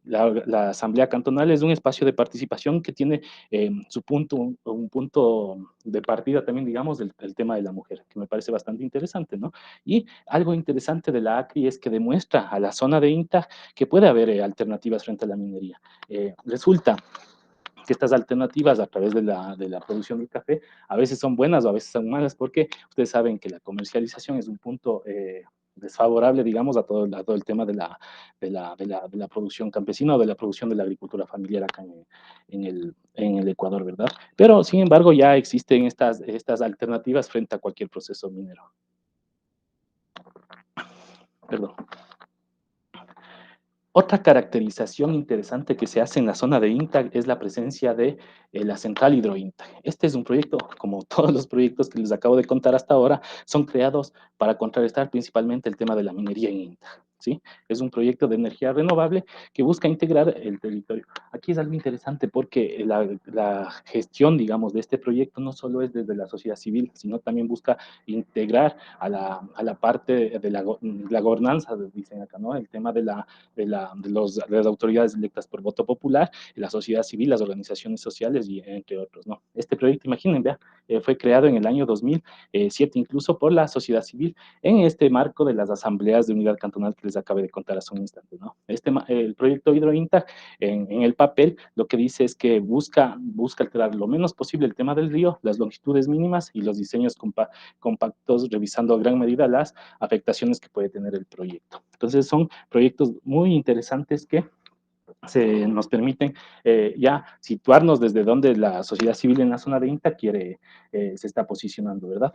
La Asamblea Cantonal es un espacio de participación que tiene un punto de partida también, digamos, del tema de la mujer, que me parece bastante interesante, ¿no? Y algo interesante de la ACRI es que demuestra a la zona de INTA que puede haber alternativas frente a la minería. Resulta que estas alternativas a través de la producción del café a veces son buenas o a veces son malas, porque ustedes saben que la comercialización es un punto desfavorable, digamos, a todo el tema de la producción campesina o de la producción de la agricultura familiar acá en el Ecuador, ¿verdad? Pero, sin embargo, ya existen estas alternativas frente a cualquier proceso minero. Perdón. Otra caracterización interesante que se hace en la zona de INTAC es la presencia de la central hidroINTAC. Este es un proyecto, como todos los proyectos que les acabo de contar hasta ahora, son creados para contrarrestar principalmente el tema de la minería en INTAC, ¿sí? Es un proyecto de energía renovable que busca integrar el territorio. Aquí es algo interesante porque la gestión, digamos, de este proyecto no solo es desde la sociedad civil, sino también busca integrar a la parte de la gobernanza, dicen acá, ¿no? El tema de las autoridades electas por voto popular, la sociedad civil, las organizaciones sociales y entre otros, ¿no? Este proyecto, imaginen, vea, fue creado en el año 2007 incluso por la sociedad civil en este marco de las asambleas de unidad cantonal que les acabé de contar hace un instante, ¿no? El proyecto HidroINTAC en el papel lo que dice es que busca alterar lo menos posible el tema del río, las longitudes mínimas y los diseños compactos, revisando a gran medida las afectaciones que puede tener el proyecto. Entonces son proyectos muy interesantes que nos permiten ya situarnos desde donde la sociedad civil en la zona de INTA se está posicionando, ¿verdad?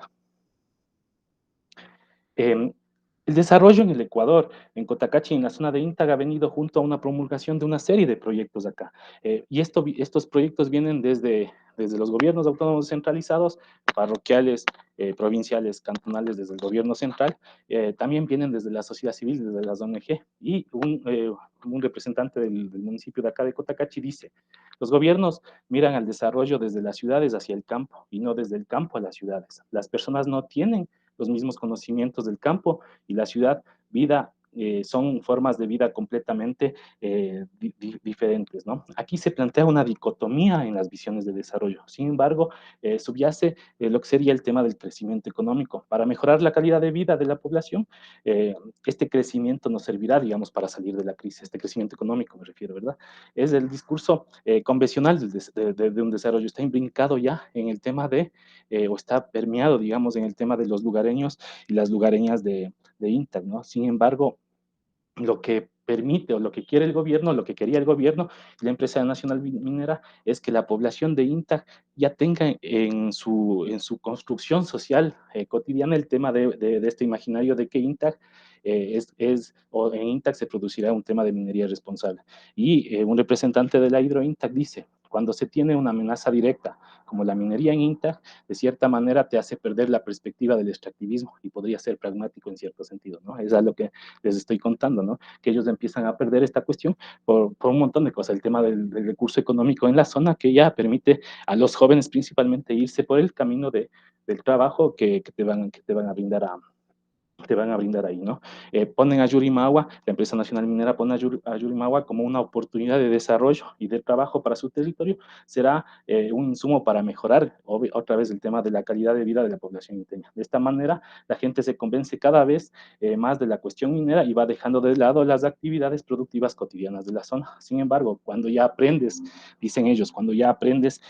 El desarrollo en el Ecuador, en Cotacachi, en la zona de INTAG, ha venido junto a una promulgación de una serie de proyectos acá. Y estos proyectos vienen desde los gobiernos autónomos centralizados, parroquiales, provinciales, cantonales, desde el gobierno central. También vienen desde la sociedad civil, desde las ONG. Y un representante del municipio de acá de Cotacachi dice, los gobiernos miran al desarrollo desde las ciudades hacia el campo y no desde el campo a las ciudades. Las personas no tienen los mismos conocimientos del campo y la ciudad, vida, son formas de vida completamente diferentes, ¿no? Aquí se plantea una dicotomía en las visiones de desarrollo. Sin embargo, subyace lo que sería el tema del crecimiento económico. Para mejorar la calidad de vida de la población, este crecimiento nos servirá, digamos, para salir de la crisis. Este crecimiento económico me refiero, ¿verdad? Es el discurso convencional de un desarrollo. Está imbrincado ya en el tema o está permeado, digamos, en el tema de los lugareños y las lugareñas de INTAC, ¿no? Sin embargo, lo que permite o lo que quiere el gobierno, lo que quería el gobierno y la empresa nacional minera es que la población de INTAC ya tenga en su construcción social cotidiana el tema de este imaginario de que INTAC o en INTAC se producirá un tema de minería responsable. Y un representante de la HidroINTAC dice, cuando se tiene una amenaza directa como la minería en INTAC, de cierta manera te hace perder la perspectiva del extractivismo y podría ser pragmático en cierto sentido, ¿no? Es a lo que les estoy contando, ¿no? Que ellos empiezan a perder esta cuestión por un montón de cosas. El tema del recurso económico en la zona que ya permite a los jóvenes principalmente irse por el camino del trabajo que te van a brindar ahí, ¿no? Ponen a Yurimaguas, la empresa nacional minera pone a Yurimaguas como una oportunidad de desarrollo y de trabajo para su territorio, será un insumo para mejorar otra vez el tema de la calidad de vida de la población inteña. De esta manera, la gente se convence cada vez más de la cuestión minera y va dejando de lado las actividades productivas cotidianas de la zona. Sin embargo, cuando ya aprendes, dicen ellos, cuando ya aprendes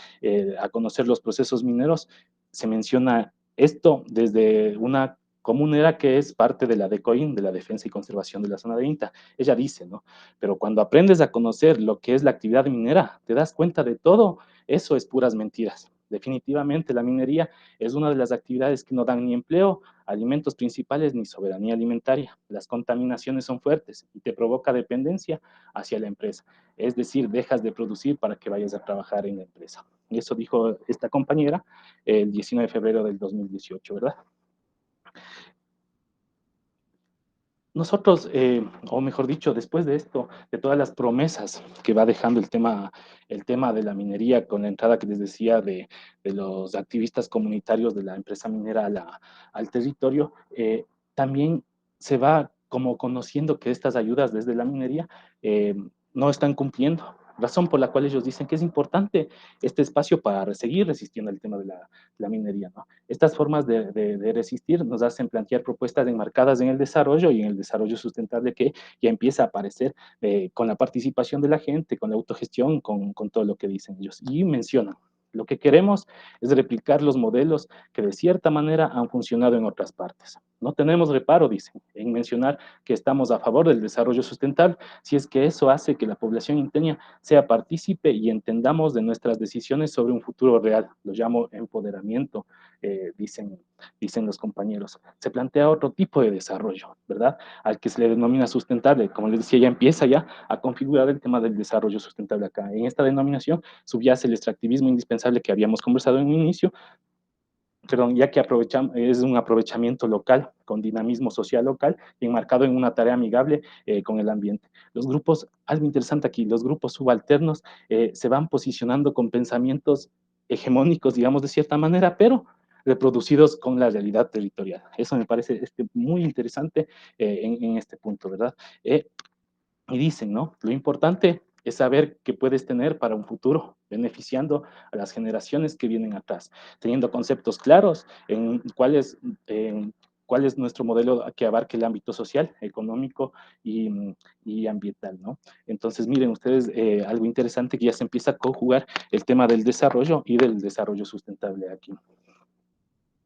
a conocer los procesos mineros, se menciona esto desde una comunera que es parte de la DECOIN, de la Defensa y Conservación de la Zona de INTA. Ella dice, ¿no? Pero cuando aprendes a conocer lo que es la actividad minera, te das cuenta de todo, eso es puras mentiras. Definitivamente la minería es una de las actividades que no dan ni empleo, alimentos principales ni soberanía alimentaria. Las contaminaciones son fuertes y te provoca dependencia hacia la empresa. Es decir, dejas de producir para que vayas a trabajar en la empresa. Y eso dijo esta compañera el 19 de febrero del 2018, ¿verdad? Nosotros, o mejor dicho, después de esto, de todas las promesas que va dejando el tema de la minería con la entrada que les decía de los activistas comunitarios de la empresa minera al territorio, también se va como conociendo que estas ayudas desde la minería no están cumpliendo. Razón por la cual ellos dicen que es importante este espacio para seguir resistiendo el tema de la minería, ¿no? Estas formas de resistir nos hacen plantear propuestas enmarcadas en el desarrollo y en el desarrollo sustentable que ya empieza a aparecer con la participación de la gente, con la autogestión, con todo lo que dicen ellos. Y mencionan, lo que queremos es replicar los modelos que de cierta manera han funcionado en otras partes. no tenemos reparo, dicen, en mencionar que estamos a favor del desarrollo sustentable, si es que eso hace que la población inteña sea partícipe y entendamos de nuestras decisiones sobre un futuro real. Lo llamo empoderamiento, dicen los compañeros. Se plantea otro tipo de desarrollo, ¿verdad? Al que se le denomina sustentable. Como les decía, ya empieza ya a configurar el tema del desarrollo sustentable acá. En esta denominación subyace el extractivismo indispensable que habíamos conversado en un inicio, perdón, ya que es un aprovechamiento local, con dinamismo social local y enmarcado en una tarea amigable con el ambiente. Los grupos, algo interesante aquí, los grupos subalternos se van posicionando con pensamientos hegemónicos, digamos de cierta manera, pero reproducidos con la realidad territorial. Eso me parece muy interesante en este punto, ¿verdad? Y dicen, ¿no? Lo importante es saber qué puedes tener para un futuro, beneficiando a las generaciones que vienen atrás, teniendo conceptos claros en cuál es nuestro modelo que abarque el ámbito social, económico y ambiental, ¿no? Entonces, miren ustedes, algo interesante que ya se empieza a conjugar el tema del desarrollo y del desarrollo sustentable aquí.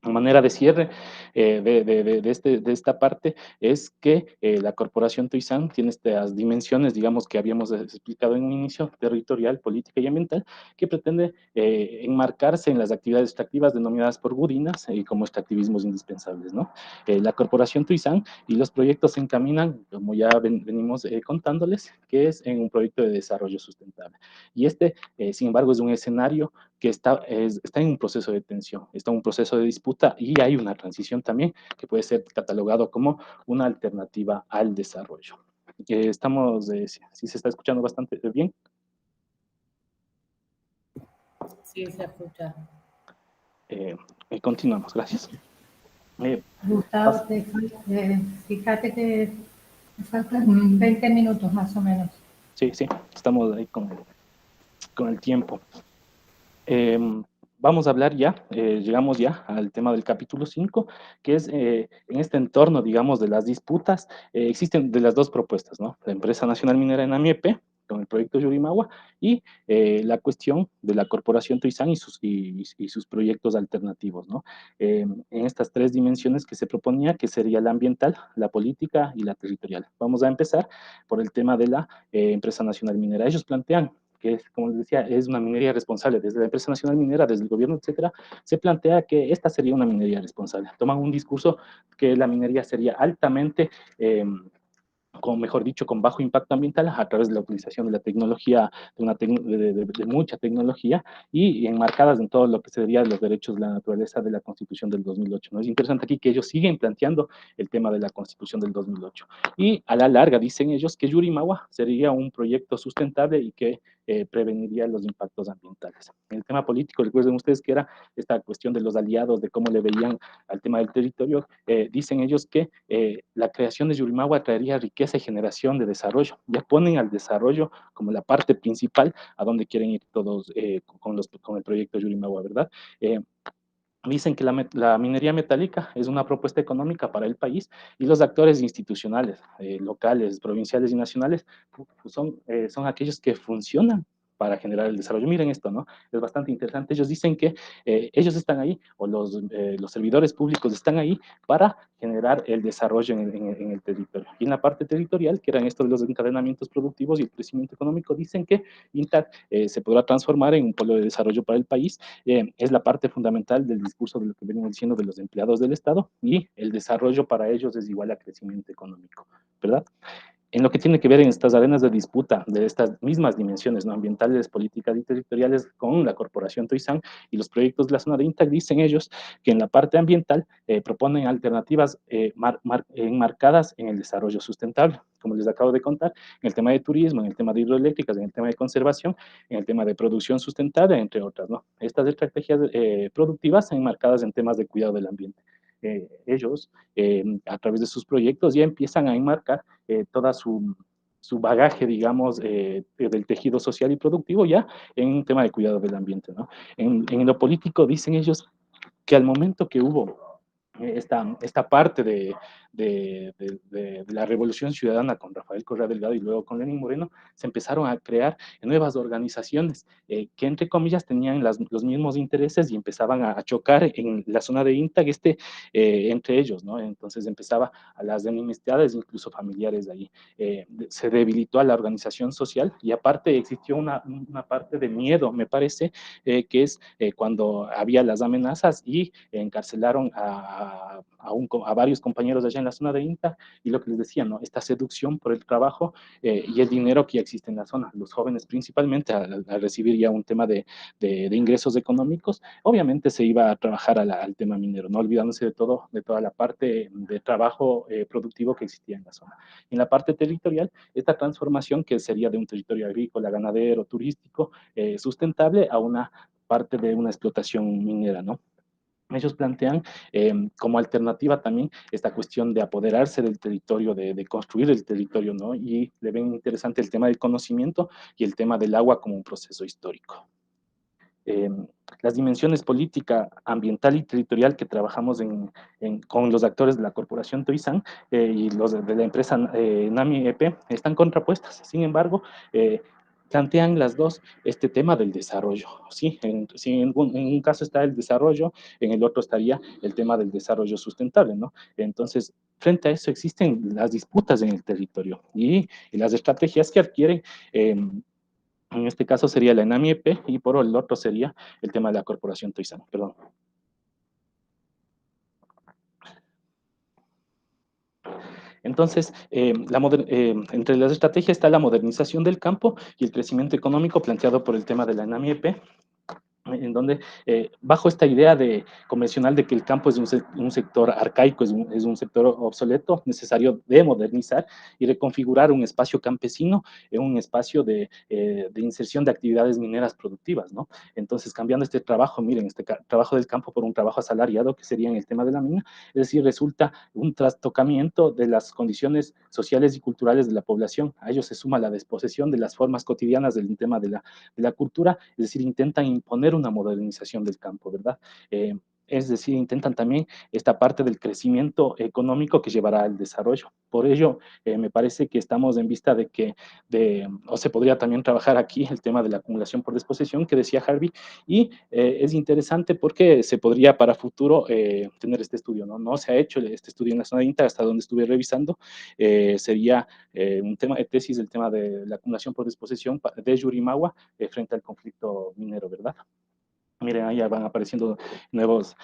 A manera de cierre de esta parte es que la corporación Toisán tiene estas dimensiones, digamos, que habíamos explicado en un inicio, territorial, política y ambiental, que pretende enmarcarse en las actividades extractivas denominadas por Gudinas como extractivismos indispensables, ¿no? La corporación Toisán y los proyectos se encaminan, como ya venimos contándoles, que es en un proyecto de desarrollo sustentable. Y sin embargo, es un escenario que está en un proceso de tensión, está en un proceso de disputa y hay una transición también que puede ser catalogado como una alternativa al desarrollo. Si se está escuchando bastante bien. Sí, se escucha. Continuamos, gracias. Gustavo, fíjate que me faltan 20 minutos más o menos. Sí, estamos ahí con el tiempo. Vamos a hablar ya, llegamos ya al tema del capítulo 5, que es en este entorno, digamos, de las disputas, existen de las dos propuestas, ¿no? La empresa nacional minera en Amiepe, con el proyecto Yurimagua, y la cuestión de la corporación Toisán y sus proyectos alternativos, ¿no? En estas tres dimensiones que se proponía, que sería la ambiental, la política y la territorial. Vamos a empezar por el tema de la empresa nacional minera. Ellos plantean que es, como les decía, es una minería responsable. Desde la empresa nacional minera, desde el gobierno, etcétera, se plantea que esta sería una minería responsable. Toman un discurso que la minería sería altamente mejor dicho, con bajo impacto ambiental a través de la utilización de la tecnología, de mucha tecnología y enmarcadas en todo lo que sería los derechos de la naturaleza de la Constitución del 2008. ¿No? Es interesante aquí que ellos siguen planteando el tema de la Constitución del 2008. Y a la larga dicen ellos que Yurimagua sería un proyecto sustentable y que preveniría los impactos ambientales. En el tema político, recuerden ustedes que era esta cuestión de los aliados, de cómo le veían al tema del territorio, dicen ellos que la creación de Yurimagua traería riqueza y generación de desarrollo. Ya ponen al desarrollo como la parte principal a donde quieren ir todos con el proyecto Yurimagua, ¿verdad? Dicen que la minería metálica es una propuesta económica para el país y los actores institucionales, locales, provinciales y nacionales, son aquellos que funcionan para generar el desarrollo. Miren esto, ¿no? Es bastante interesante. Ellos dicen que ellos están ahí, o los servidores públicos están ahí para generar el desarrollo en el territorio. Y en la parte territorial, que eran estos los encadenamientos productivos y el crecimiento económico, dicen que INTAC se podrá transformar en un polo de desarrollo para el país. Es la parte fundamental del discurso de lo que venimos diciendo de los empleados del Estado, y el desarrollo para ellos es igual a crecimiento económico, ¿verdad? En lo que tiene que ver en estas arenas de disputa de estas mismas dimensiones, ¿no? Ambientales, políticas y territoriales, con la corporación Toisán y los proyectos de la zona de INTAC, dicen ellos que en la parte ambiental proponen alternativas enmarcadas en el desarrollo sustentable, como les acabo de contar, en el tema de turismo, en el tema de hidroeléctricas, en el tema de conservación, en el tema de producción sustentable, entre otras, ¿no? Estas estrategias productivas enmarcadas en temas de cuidado del ambiente. Ellos, a través de sus proyectos, ya empiezan a enmarcar toda su bagaje, digamos, del tejido social y productivo ya en un tema de cuidado del ambiente, ¿no? En lo político dicen ellos que al momento que hubo esta parte de de la Revolución Ciudadana con Rafael Correa Delgado y luego con Lenín Moreno, se empezaron a crear nuevas organizaciones que, entre comillas, tenían los mismos intereses y empezaban a chocar en la zona de INTAC entre ellos, ¿no? Entonces empezaba a las enemistades, incluso familiares de ahí. Se debilitó a la organización social y aparte existió una parte de miedo, me parece, que es cuando había las amenazas y encarcelaron a varios compañeros allá en la zona de INTA y lo que les decía, ¿no? Esta seducción por el trabajo y el dinero que ya existe en la zona. Los jóvenes principalmente al recibir ya un tema de ingresos económicos, obviamente se iba a trabajar al tema minero, no olvidándose de toda la parte de trabajo productivo que existía en la zona. En la parte territorial, esta transformación que sería de un territorio agrícola, ganadero, turístico, sustentable a una parte de una explotación minera, ¿no? Ellos plantean como alternativa también esta cuestión de apoderarse del territorio, de construir el territorio, ¿no? Y le ven interesante el tema del conocimiento y el tema del agua como un proceso histórico. Las dimensiones política, ambiental y territorial que trabajamos con los actores de la corporación Toisan y los de la empresa Nami EP están contrapuestas. Sin embargo, plantean las dos este tema del desarrollo. ¿Sí? En un caso está el desarrollo, en el otro estaría el tema del desarrollo sustentable, ¿no? Entonces, frente a eso existen las disputas en el territorio y las estrategias que adquieren. En este caso sería la ENAMI-EP y por el otro sería el tema de la corporación Toisan. Perdón. Entonces, entre las estrategias está la modernización del campo y el crecimiento económico planteado por el tema de la ENAMI-EP, en donde bajo esta idea convencional de que el campo es un sector arcaico, es un sector obsoleto, necesario de modernizar y reconfigurar un espacio campesino en un espacio de inserción de actividades mineras productivas, ¿no? Entonces, cambiando este trabajo, miren, este trabajo del campo por un trabajo asalariado, que sería en el tema de la mina, es decir, resulta un trastocamiento de las condiciones sociales y culturales de la población. A ello se suma la desposesión de las formas cotidianas del tema de la cultura, es decir, intentan imponer una modernización del campo, ¿verdad? Es decir, intentan también esta parte del crecimiento económico que llevará al desarrollo. Por ello, me parece que estamos en vista o se podría también trabajar aquí el tema de la acumulación por disposición que decía Harvey, y es interesante porque se podría para futuro tener este estudio, ¿no? No se ha hecho este estudio en la zona de INTA, hasta donde estuve revisando, sería un tema de tesis, el tema de la acumulación por disposición de Yurimawa frente al conflicto minero, ¿verdad? Miren, ahí ya van apareciendo nuevas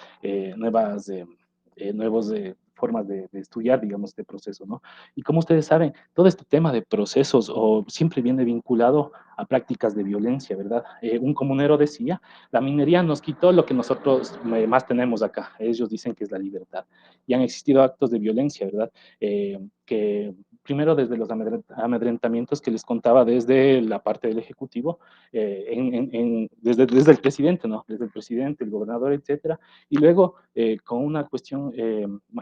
formas de estudiar, digamos, este proceso, ¿no? Y como ustedes saben, todo este tema de procesos siempre viene vinculado a prácticas de violencia, ¿verdad? Un comunero decía, la minería nos quitó lo que nosotros más tenemos acá. Ellos dicen que es la libertad. Y han existido actos de violencia, ¿verdad? Que primero desde los amedrentamientos que les contaba desde la parte del Ejecutivo, desde el presidente, ¿no? Desde el presidente, el gobernador, etcétera, y luego con una cuestión,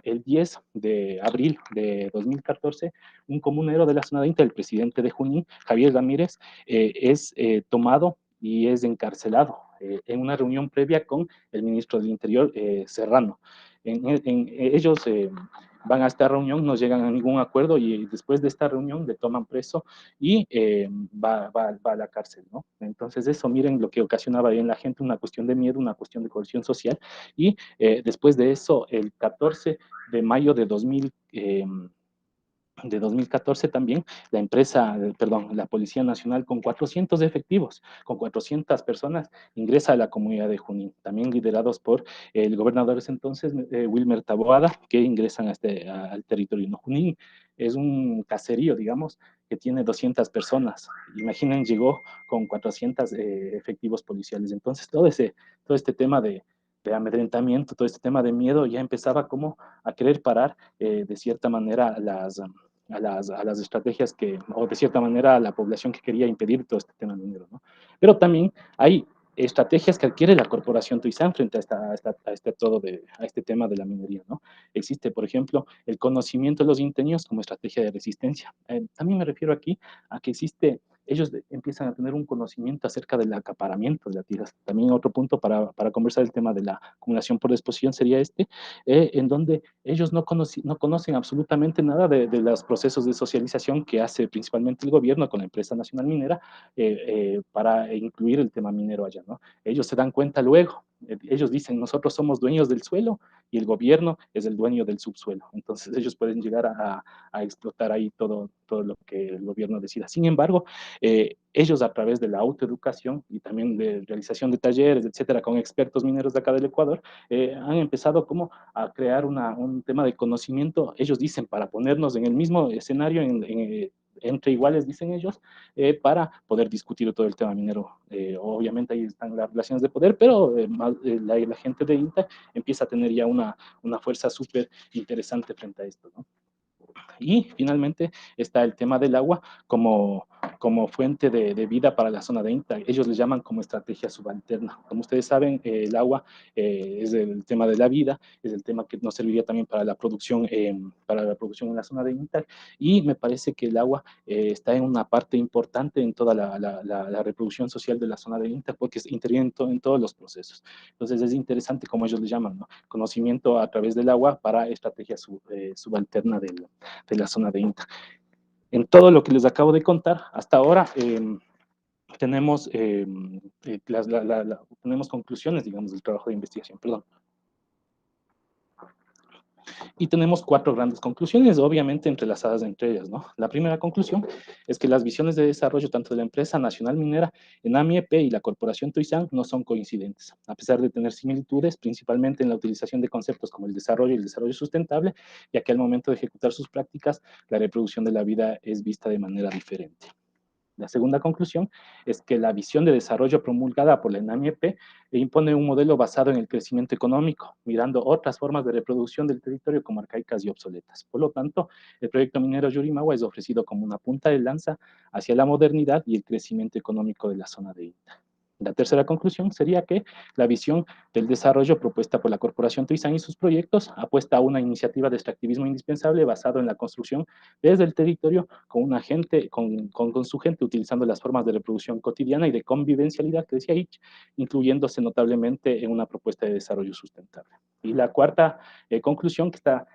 el 10 de abril de 2014, un comunero de la zona de INTA, el presidente de Junín, Javier Ramírez, es tomado y es encarcelado en una reunión previa con el ministro del Interior, Serrano. Ellos van a esta reunión, no llegan a ningún acuerdo y después de esta reunión le toman preso y va a la cárcel, ¿no? Entonces eso, miren lo que ocasionaba ahí en la gente, una cuestión de miedo, una cuestión de coerción social, y después de eso, el 14 de mayo de 2014 también, la Policía Nacional con 400 efectivos, con 400 personas, ingresa a la comunidad de Junín, también liderados por el gobernador de ese entonces, Wilmer Taboada, que ingresan al territorio. ¿No? Junín es un caserío, digamos, que tiene 200 personas. Imaginen, llegó con 400 efectivos policiales. Entonces, todo este tema de amedrentamiento, todo este tema de miedo ya empezaba como a querer parar de cierta manera a las estrategias o de cierta manera a la población que quería impedir todo este tema minero, ¿no? Pero también hay estrategias que adquiere la corporación Toisan frente a este tema de la minería, ¿no? Existe, por ejemplo, el conocimiento de los ingenios como estrategia de resistencia. También me refiero aquí a que existe ellos empiezan a tener un conocimiento acerca del acaparamiento de las tierras. También otro punto para conversar el tema de la acumulación por disposición sería en donde ellos no conocen absolutamente nada de los procesos de socialización que hace principalmente el gobierno con la empresa nacional minera para incluir el tema minero allá, ¿no? Ellos se dan cuenta luego, ellos dicen, nosotros somos dueños del suelo y el gobierno es el dueño del subsuelo. Entonces ellos pueden llegar a explotar ahí todo lo que el gobierno decida. Sin embargo, ellos a través de la autoeducación y también de realización de talleres, etcétera, con expertos mineros de acá del Ecuador, han empezado como a crear un tema de conocimiento, ellos dicen, para ponernos en el mismo escenario, entre iguales, dicen ellos, para poder discutir todo el tema minero. Obviamente ahí están las relaciones de poder, pero la gente de INTA empieza a tener ya una fuerza súper interesante frente a esto, ¿no? Y finalmente está el tema del agua como fuente de vida para la zona de INTA. Ellos le llaman como estrategia subalterna. Como ustedes saben, el agua es el tema de la vida, es el tema que nos serviría también para la producción en la zona de INTA. Y me parece que el agua está en una parte importante en toda la reproducción social de la zona de INTA porque interviene en todos los procesos. Entonces es interesante como ellos le llaman, ¿no? Conocimiento a través del agua para estrategia subalterna de la zona de INTA. En todo lo que les acabo de contar, hasta ahora tenemos, tenemos conclusiones, digamos, del trabajo de investigación, perdón. Y tenemos 4 grandes conclusiones, obviamente entrelazadas entre ellas, ¿no? La primera conclusión es que las visiones de desarrollo tanto de la empresa nacional minera ENAMI-EP y la corporación Toisán no son coincidentes, a pesar de tener similitudes, principalmente en la utilización de conceptos como el desarrollo y el desarrollo sustentable, ya que al momento de ejecutar sus prácticas, la reproducción de la vida es vista de manera diferente. La segunda conclusión es que la visión de desarrollo promulgada por la ENAMI-EP impone un modelo basado en el crecimiento económico, mirando otras formas de reproducción del territorio como arcaicas y obsoletas. Por lo tanto, el proyecto minero Yurimagua es ofrecido como una punta de lanza hacia la modernidad y el crecimiento económico de la zona de INTA. La tercera conclusión sería que la visión del desarrollo propuesta por la Corporación Toisán y sus proyectos apuesta a una iniciativa de extractivismo indispensable basado en la construcción desde el territorio con su gente, utilizando las formas de reproducción cotidiana y de convivencialidad que decía Hitch, incluyéndose notablemente en una propuesta de desarrollo sustentable. Y la cuarta conclusión, que está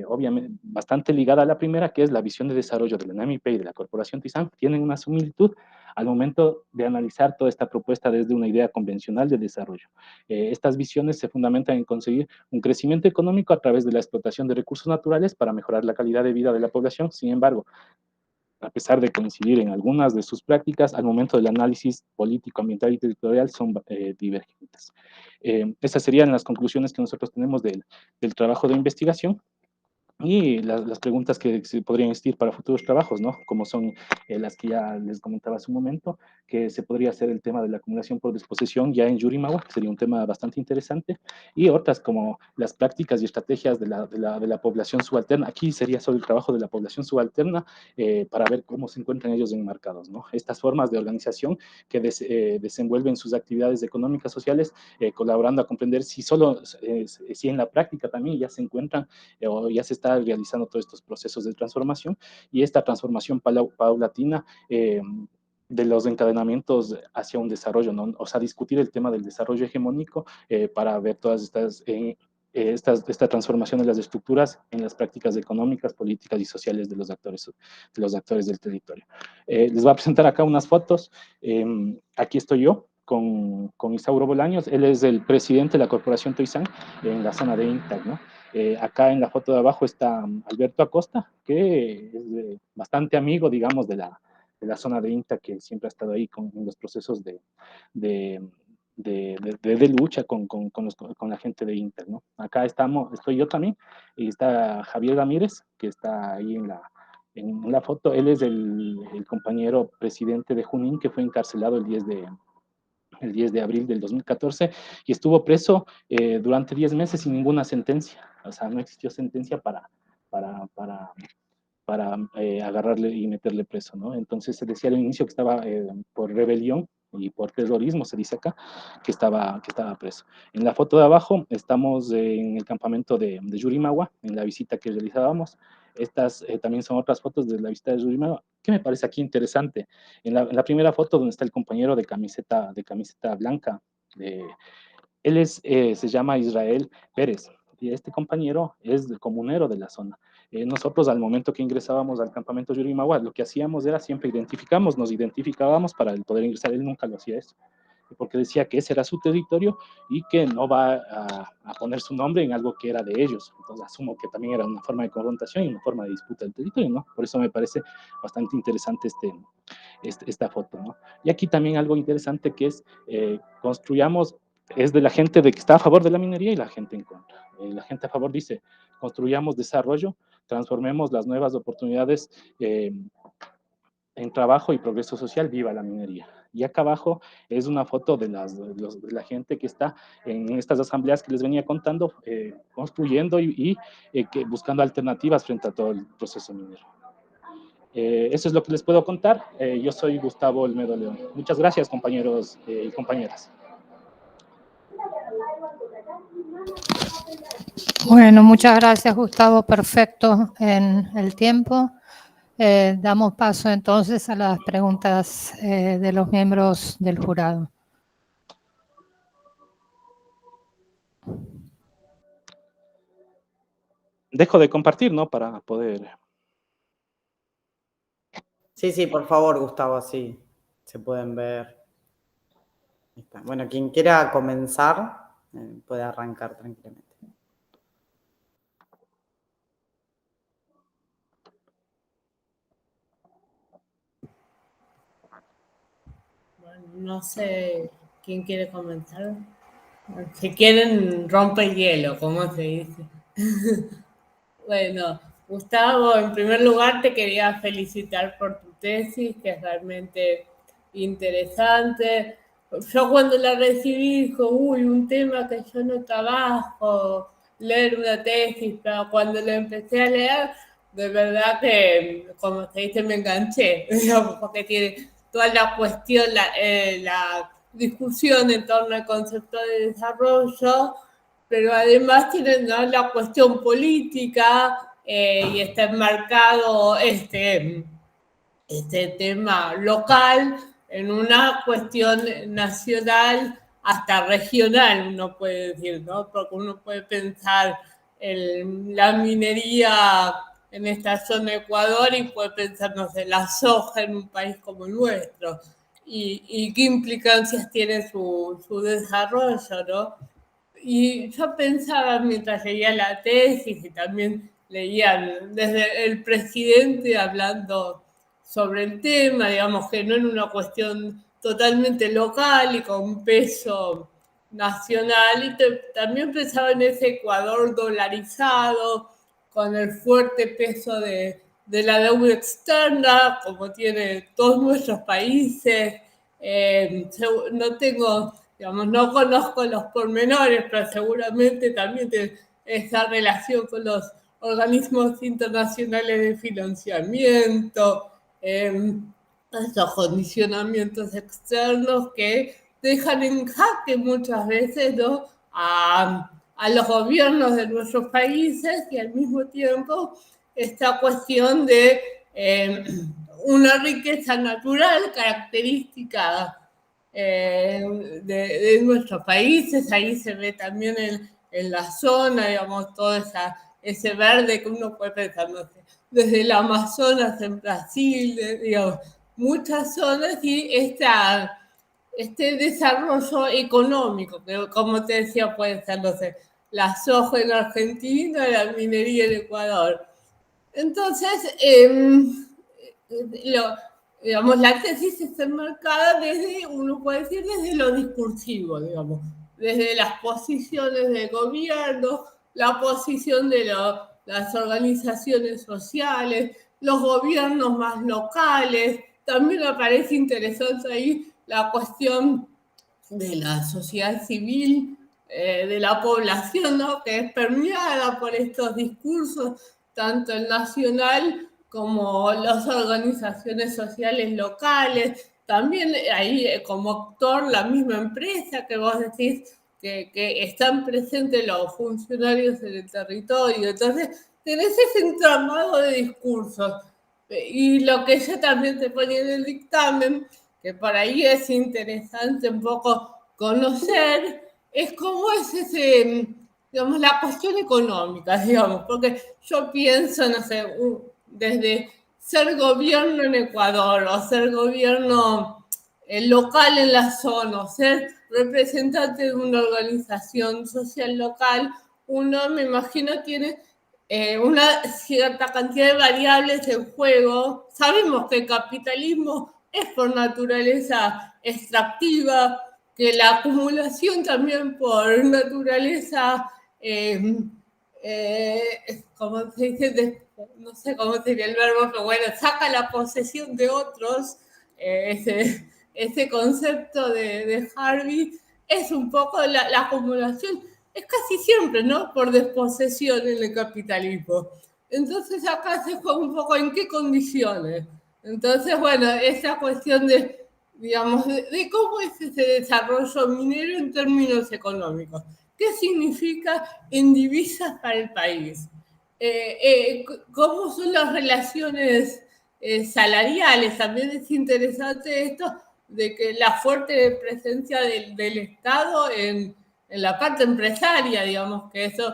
obviamente bastante ligada a la primera, que es la visión de desarrollo de la ENAMI-EP y de la Corporación Toisán, tienen una similitud al momento de analizar toda esta propuesta desde una idea convencional de desarrollo. Estas visiones se fundamentan en conseguir un crecimiento económico a través de la explotación de recursos naturales para mejorar la calidad de vida de la población. Sin embargo, a pesar de coincidir en algunas de sus prácticas, al momento del análisis político, ambiental y territorial son divergentes. Esas serían las conclusiones que nosotros tenemos del trabajo de investigación. Y las preguntas que se podrían existir para futuros trabajos, ¿no? Como son las que ya les comentaba hace un momento, que se podría hacer el tema de la acumulación por disposición ya en Yurimagua, que sería un tema bastante interesante, y otras como las prácticas y estrategias de la población subalterna. Aquí sería sobre el trabajo de la población subalterna para ver cómo se encuentran ellos enmarcados, ¿no? Estas formas de organización que desenvuelven sus actividades económicas, sociales, colaborando a comprender si en la práctica también ya se encuentran o ya se está realizando todos estos procesos de transformación y esta transformación paulatina de los encadenamientos hacia un desarrollo, ¿no? O sea, discutir el tema del desarrollo hegemónico para ver todas esta transformación de las estructuras en las prácticas económicas, políticas y sociales de los actores del territorio. Les voy a presentar acá unas fotos. Aquí estoy yo con Isauro Bolaños. Él es el presidente de la Corporación Toisán en la zona de INTAC, ¿no? Acá en la foto de abajo está Alberto Acosta, que es bastante amigo, digamos, de la zona de INTA, que siempre ha estado ahí en los procesos de lucha con la gente de INTA, ¿no? Acá estoy yo también, y está Javier Ramírez, que está ahí en la foto. Él es el compañero presidente de Junín, que fue encarcelado el 10 de abril del 2014 y estuvo preso durante 10 meses sin ninguna sentencia. O sea, no existió sentencia para agarrarle y meterle preso, ¿no? Entonces se decía al inicio que estaba por rebelión y por terrorismo, se dice acá, que estaba preso. En la foto de abajo estamos en el campamento de Yurimagua, en la visita que realizábamos. Estas también son otras fotos de la visita de Yurimagua, ¿Qué me parece aquí interesante? En la primera foto donde está el compañero de camiseta blanca, él se llama Israel Pérez, y este compañero es el comunero de la zona. Nosotros al momento que ingresábamos al campamento Yurimaguas, lo que hacíamos era siempre nos identificábamos para poder ingresar. Él nunca lo hacía eso, porque decía que ese era su territorio y que no va a poner su nombre en algo que era de ellos. Entonces asumo que también era una forma de confrontación y una forma de disputa del territorio, ¿no? Por eso me parece bastante interesante esta foto, ¿no? Y aquí también algo interesante que es, construyamos, es de la gente que está a favor de la minería y la gente en contra. La gente a favor dice, construyamos desarrollo, transformemos las nuevas oportunidades en trabajo y progreso social, viva la minería. Y acá abajo es una foto de la gente que está en estas asambleas que les venía contando, construyendo y buscando alternativas frente a todo el proceso minero. Eso es lo que les puedo contar. Yo soy Gustavo Olmedo León. Muchas gracias, compañeros y compañeras. Bueno, muchas gracias, Gustavo. Perfecto en el tiempo. Damos paso entonces a las preguntas de los miembros del jurado. Dejo de compartir, ¿no? Para poder... Sí, por favor, Gustavo, así se pueden ver. Ahí está. Bueno, quien quiera comenzar puede arrancar tranquilamente. Bueno, no sé quién quiere comenzar. Si quieren, rompe el hielo, como se dice. Bueno, Gustavo, en primer lugar te quería felicitar por tu tesis, que es realmente interesante. Yo cuando la recibí dijo, uy, un tema que yo no trabajo, leer una tesis, pero cuando la empecé a leer, de verdad que, como se dice, me enganché, porque tiene toda la cuestión, la discusión en torno al concepto de desarrollo, pero además tienen, ¿no?, la cuestión política y está enmarcado este tema local en una cuestión nacional hasta regional, uno puede decir, ¿no? Porque uno puede pensar en la minería en esta zona de Ecuador y puede pensar, no sé, la soja en un país como el nuestro y qué implicancias tiene su desarrollo, ¿no? Y yo pensaba mientras leía la tesis y también leían desde el presidente hablando sobre el tema, digamos que no en una cuestión totalmente local y con peso nacional, y también pensaba en ese Ecuador dolarizado, con el fuerte peso de la deuda externa, como tiene todos nuestros países. No tengo, digamos, no conozco los pormenores, pero seguramente también esa relación con los organismos internacionales de financiamiento, esos condicionamientos externos que dejan en jaque muchas veces, ¿no?, a los gobiernos de nuestros países, y al mismo tiempo esta cuestión de una riqueza natural característica de nuestros países. Ahí se ve también en la zona, digamos, todo ese verde que uno puede pensar, no sé, desde el Amazonas en Brasil, digamos, muchas zonas, y este desarrollo económico, que como te decía, puede ser, no sé, la soja en Argentina, la minería en Ecuador. Entonces, digamos, la tesis está enmarcada desde, uno puede decir, desde lo discursivo, digamos, desde las posiciones del gobierno, la posición de las organizaciones sociales, los gobiernos más locales. También me parece interesante ahí la cuestión de la sociedad civil, de la población, ¿no?, que es permeada por estos discursos, tanto el nacional como las organizaciones sociales locales. También ahí como actor la misma empresa que vos decís que están presentes los funcionarios en el territorio. Entonces tenés ese entramado de discursos. Y lo que yo también te ponía en el dictamen, que por ahí es interesante un poco conocer, es cómo es ese, digamos, la cuestión económica, digamos, porque yo pienso, no sé, desde ser gobierno en Ecuador o ser gobierno local en la zona, o ser representante de una organización social local, uno, me imagino, tiene una cierta cantidad de variables en juego. Sabemos que el capitalismo es por naturaleza extractiva, que la acumulación también por naturaleza, como se dice, no sé cómo sería el verbo, pero bueno, saca la posesión de otros, ese concepto de Harvey, es un poco la acumulación, es casi siempre, ¿no? Por desposesión en el capitalismo. Entonces acá se juega un poco en qué condiciones. Entonces, bueno, esa cuestión de, digamos, de cómo es ese desarrollo minero en términos económicos. ¿Qué significa en divisas para el país? ¿Cómo son las relaciones salariales? También es interesante esto de que la fuerte presencia del Estado en la parte empresaria, digamos, que eso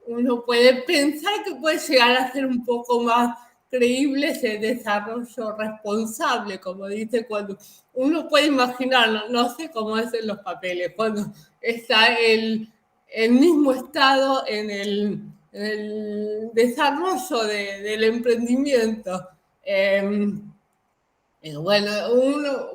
uno puede pensar que puede llegar a ser un poco más creíble ese desarrollo responsable, como dice, cuando uno puede imaginar, no sé cómo es en los papeles, cuando está el mismo Estado en el desarrollo del emprendimiento. Bueno,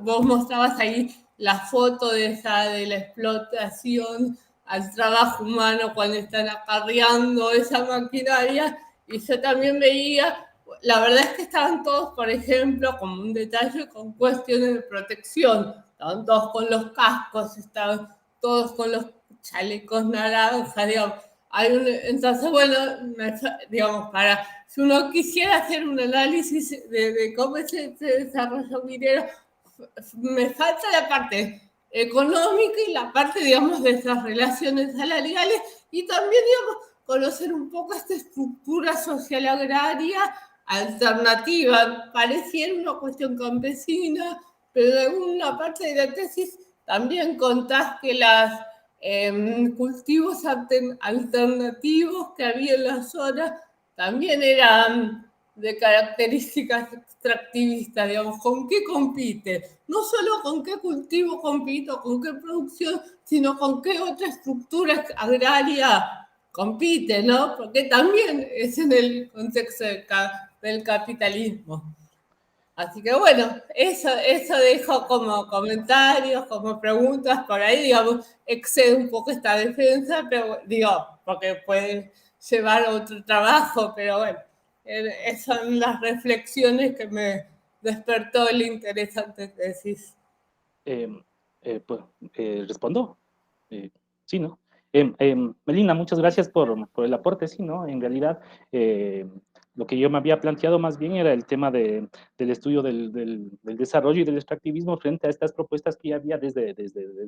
vos mostrabas ahí la foto de la explotación al trabajo humano cuando están acarreando esa maquinaria, y yo también veía, la verdad es que estaban todos, por ejemplo, como un detalle, con cuestiones de protección, estaban todos con los cascos, estaban todos con los chalecos naranjas, digamos. Entonces, bueno, digamos, si uno quisiera hacer un análisis de cómo es este desarrollo minero, me falta la parte económica y la parte, digamos, de esas relaciones salariales, y también, digamos, conocer un poco esta estructura social agraria alternativa. Pareciera una cuestión campesina, pero en una parte de la tesis también contás que las cultivos alternativos que había en la zona también eran de características extractivistas, digamos, ¿con qué compite? No solo con qué cultivo compite o con qué producción, sino con qué otra estructura agraria compite, ¿no? Porque también es en el contexto del capitalismo. Así que bueno, eso dejo como comentarios, como preguntas por ahí, digamos, excede un poco esta defensa, pero digo, porque puede llevar a otro trabajo, pero bueno, son las reflexiones que me despertó el interesante tesis. Pues, ¿respondo? Sí, ¿no? Melina, muchas gracias por el aporte, sí, ¿no? En realidad, lo que yo me había planteado más bien era el tema del estudio del desarrollo y del extractivismo frente a estas propuestas que ya había desde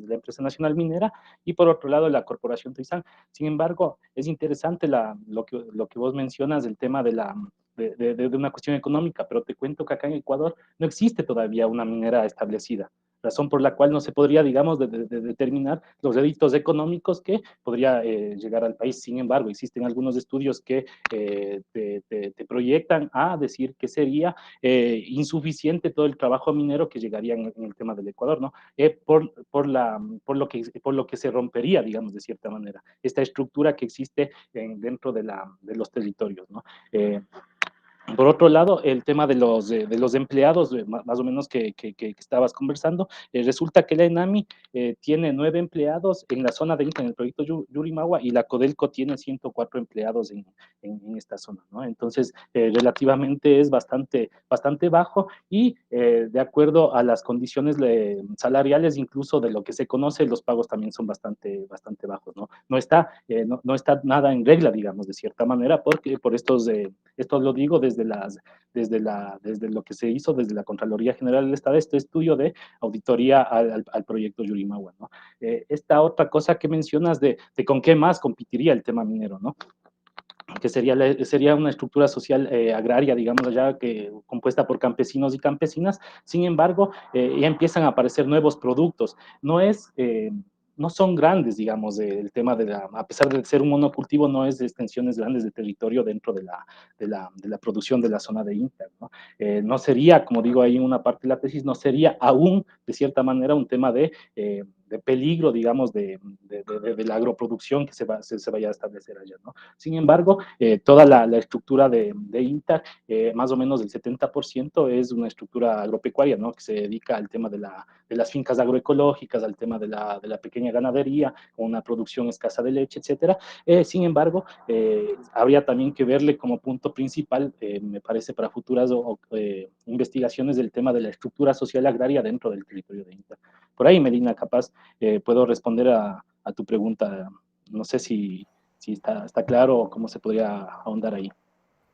la empresa nacional minera y por otro lado la corporación Trizán. Sin embargo, es interesante lo que vos mencionas, el tema de una cuestión económica, pero te cuento que acá en Ecuador no existe todavía una minera establecida, razón por la cual no se podría, digamos, determinar los réditos económicos que podría llegar al país. Sin embargo, existen algunos estudios que te proyectan a decir que sería insuficiente todo el trabajo minero que llegaría en el tema del Ecuador, ¿no? Por lo que se rompería, digamos, de cierta manera, esta estructura que existe dentro de los territorios, ¿no? Por otro lado, el tema de los empleados, más o menos que estabas conversando, resulta que la ENAMI tiene 9 empleados en la zona de Inca, en el proyecto Yurimagua, y la Codelco tiene 104 empleados en esta zona, ¿no? Entonces, relativamente es bastante bajo y de acuerdo a las condiciones salariales, incluso de lo que se conoce, los pagos también son bastante bajos, ¿no? No está nada en regla, digamos, de cierta manera, porque por esto lo digo desde lo que se hizo desde la Contraloría General del Estado, este estudio de auditoría al proyecto Yurimagua, ¿no? Esta otra cosa que mencionas de con qué más competiría el tema minero, ¿no? que sería una estructura social agraria, digamos allá, compuesta por campesinos y campesinas. Sin embargo, ya empiezan a aparecer nuevos productos. No son grandes, digamos, el tema a pesar de ser un monocultivo, no es de extensiones grandes de territorio dentro de la producción de la zona de INTA, ¿no? No sería, como digo ahí en una parte de la tesis, no sería aún, de cierta manera, un tema de peligro, digamos, de la agroproducción que se vaya a establecer allá, ¿no? Sin embargo, toda la estructura de INTA, más o menos el 70% es una estructura agropecuaria, ¿no? Que se dedica al tema de las fincas agroecológicas, al tema de la pequeña ganadería, con una producción escasa de leche, etcétera. Sin embargo, habría también que verle como punto principal, me parece, para futuras investigaciones del tema de la estructura social agraria dentro del territorio de INTA. Por ahí, Melina, capaz puedo responder a tu pregunta. No sé si está claro o cómo se podría ahondar ahí.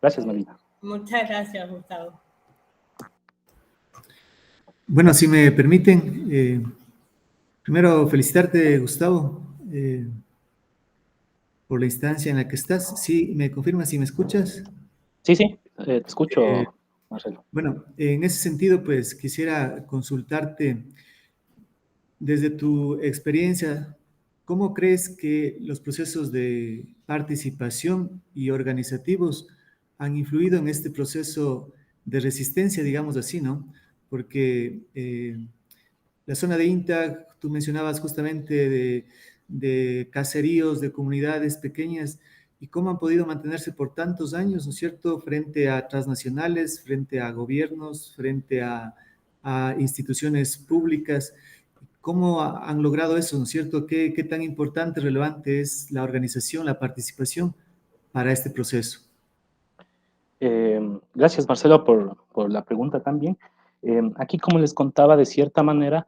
Gracias, Melina. Muchas gracias, Gustavo. Bueno, si me permiten, primero felicitarte, Gustavo, por la instancia en la que estás. ¿Sí me confirmas si me escuchas? Sí, te escucho, Marcelo. Bueno, en ese sentido, pues quisiera consultarte desde tu experiencia, ¿cómo crees que los procesos de participación y organizativos han influido en este proceso de resistencia, digamos así, ¿no? Porque la zona de INTA, tú mencionabas justamente de caseríos, de comunidades pequeñas, y cómo han podido mantenerse por tantos años, ¿no es cierto?, frente a transnacionales, frente a gobiernos, frente a instituciones públicas. ¿Cómo han logrado eso, ¿no es cierto? ¿Qué tan importante, relevante es la organización, la participación para este proceso? Gracias, Marcelo, por la pregunta también. Aquí, como les contaba, de cierta manera,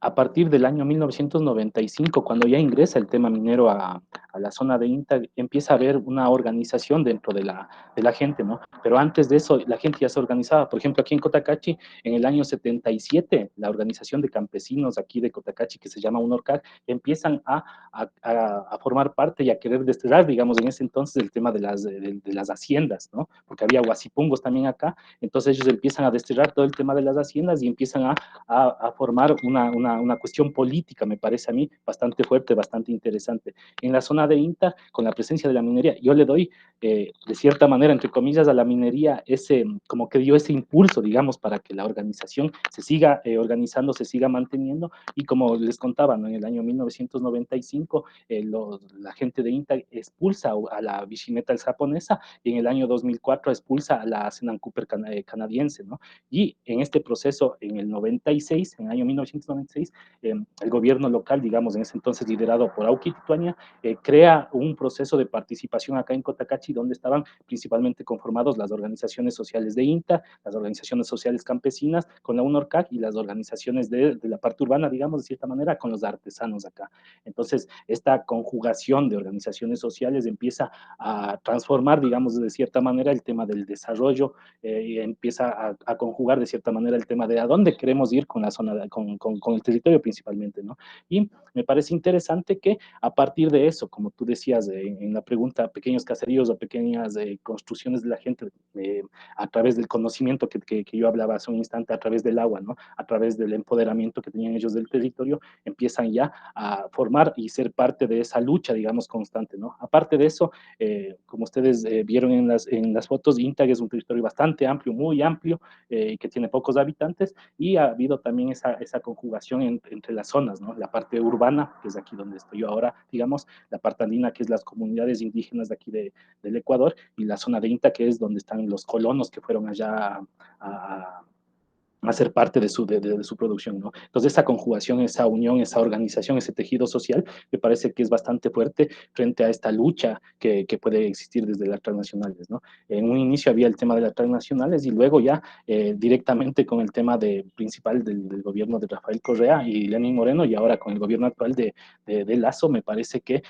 a partir del año 1995, cuando ya ingresa el tema minero a la zona de INTA, empieza a haber una organización dentro de la gente, ¿no? Pero antes de eso, la gente ya se organizaba. Por ejemplo, aquí en Cotacachi, en el año 77, la organización de campesinos aquí de Cotacachi, que se llama UNORCAC, empiezan a formar parte y a querer desterrar, digamos, en ese entonces el tema de las haciendas, ¿no? Porque había huasipungos también acá, entonces ellos empiezan a desterrar todo el tema de las haciendas y empiezan a formar una cuestión política, me parece a mí, bastante fuerte, bastante interesante. En la zona de INTA, con la presencia de la minería, yo le doy, de cierta manera, entre comillas, a la minería como que dio ese impulso, digamos, para que la organización se siga organizando, se siga manteniendo, y como les contaba, ¿no? En el año 1995, la gente de INTA expulsa a la Vichy Metals japonesa, y en el año 2004 expulsa a la Senan Cooper canadiense, ¿no? Y en este proceso, en el 96, en el año 1996, el gobierno local, digamos, en ese entonces liderado por Auki Tituania, crea un proceso de participación acá en Cotacachi, donde estaban principalmente conformados las organizaciones sociales de INTA, las organizaciones sociales campesinas, con la UNORCAC, y las organizaciones de la parte urbana, digamos, de cierta manera, con los artesanos acá. Entonces, esta conjugación de organizaciones sociales empieza a transformar, digamos, de cierta manera el tema del desarrollo, y empieza a conjugar de cierta manera el tema de a dónde queremos ir con la zona, con el territorio principalmente, ¿no? Y me parece interesante que a partir de eso, como tú decías en la pregunta, pequeños caseríos o pequeñas construcciones de la gente, a través del conocimiento que yo hablaba hace un instante, a través del agua, ¿no? A través del empoderamiento que tenían ellos del territorio, empiezan ya a formar y ser parte de esa lucha, digamos, constante, ¿no? Aparte de eso, como ustedes vieron en las fotos, INTA es un territorio bastante amplio, muy amplio, que tiene pocos habitantes, y ha habido también esa conjugación entre las zonas, ¿no? La parte urbana, que es aquí donde estoy yo ahora, digamos, la parte andina, que es las comunidades indígenas de aquí del Ecuador, y la zona de INTA, que es donde están los colonos que fueron allá a ser parte de su producción, ¿no? Entonces, esa conjugación, esa unión, esa organización, ese tejido social, me parece que es bastante fuerte frente a esta lucha que puede existir desde las transnacionales, ¿no? En un inicio había el tema de las transnacionales, y luego ya directamente con el tema principal del gobierno de Rafael Correa y Lenín Moreno, y ahora con el gobierno actual de Lasso, me parece que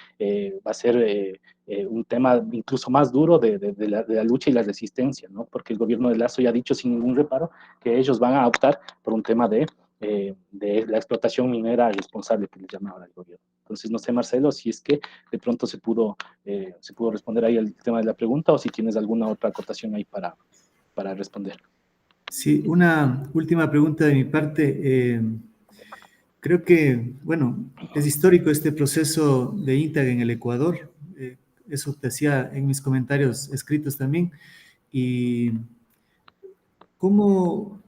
va a ser un tema incluso más duro de la lucha y la resistencia, ¿no? Porque el gobierno de Lasso ya ha dicho sin ningún reparo que ellos van a optar por un tema de de la explotación minera responsable que les llamaba el gobierno. Entonces, no sé, Marcelo, si es que de pronto se pudo responder ahí el tema de la pregunta o si tienes alguna otra acotación ahí para responder. Sí, una última pregunta de mi parte. Creo que, bueno, es histórico este proceso de INTAG en el Ecuador. Eso te hacía en mis comentarios escritos también. Y cómo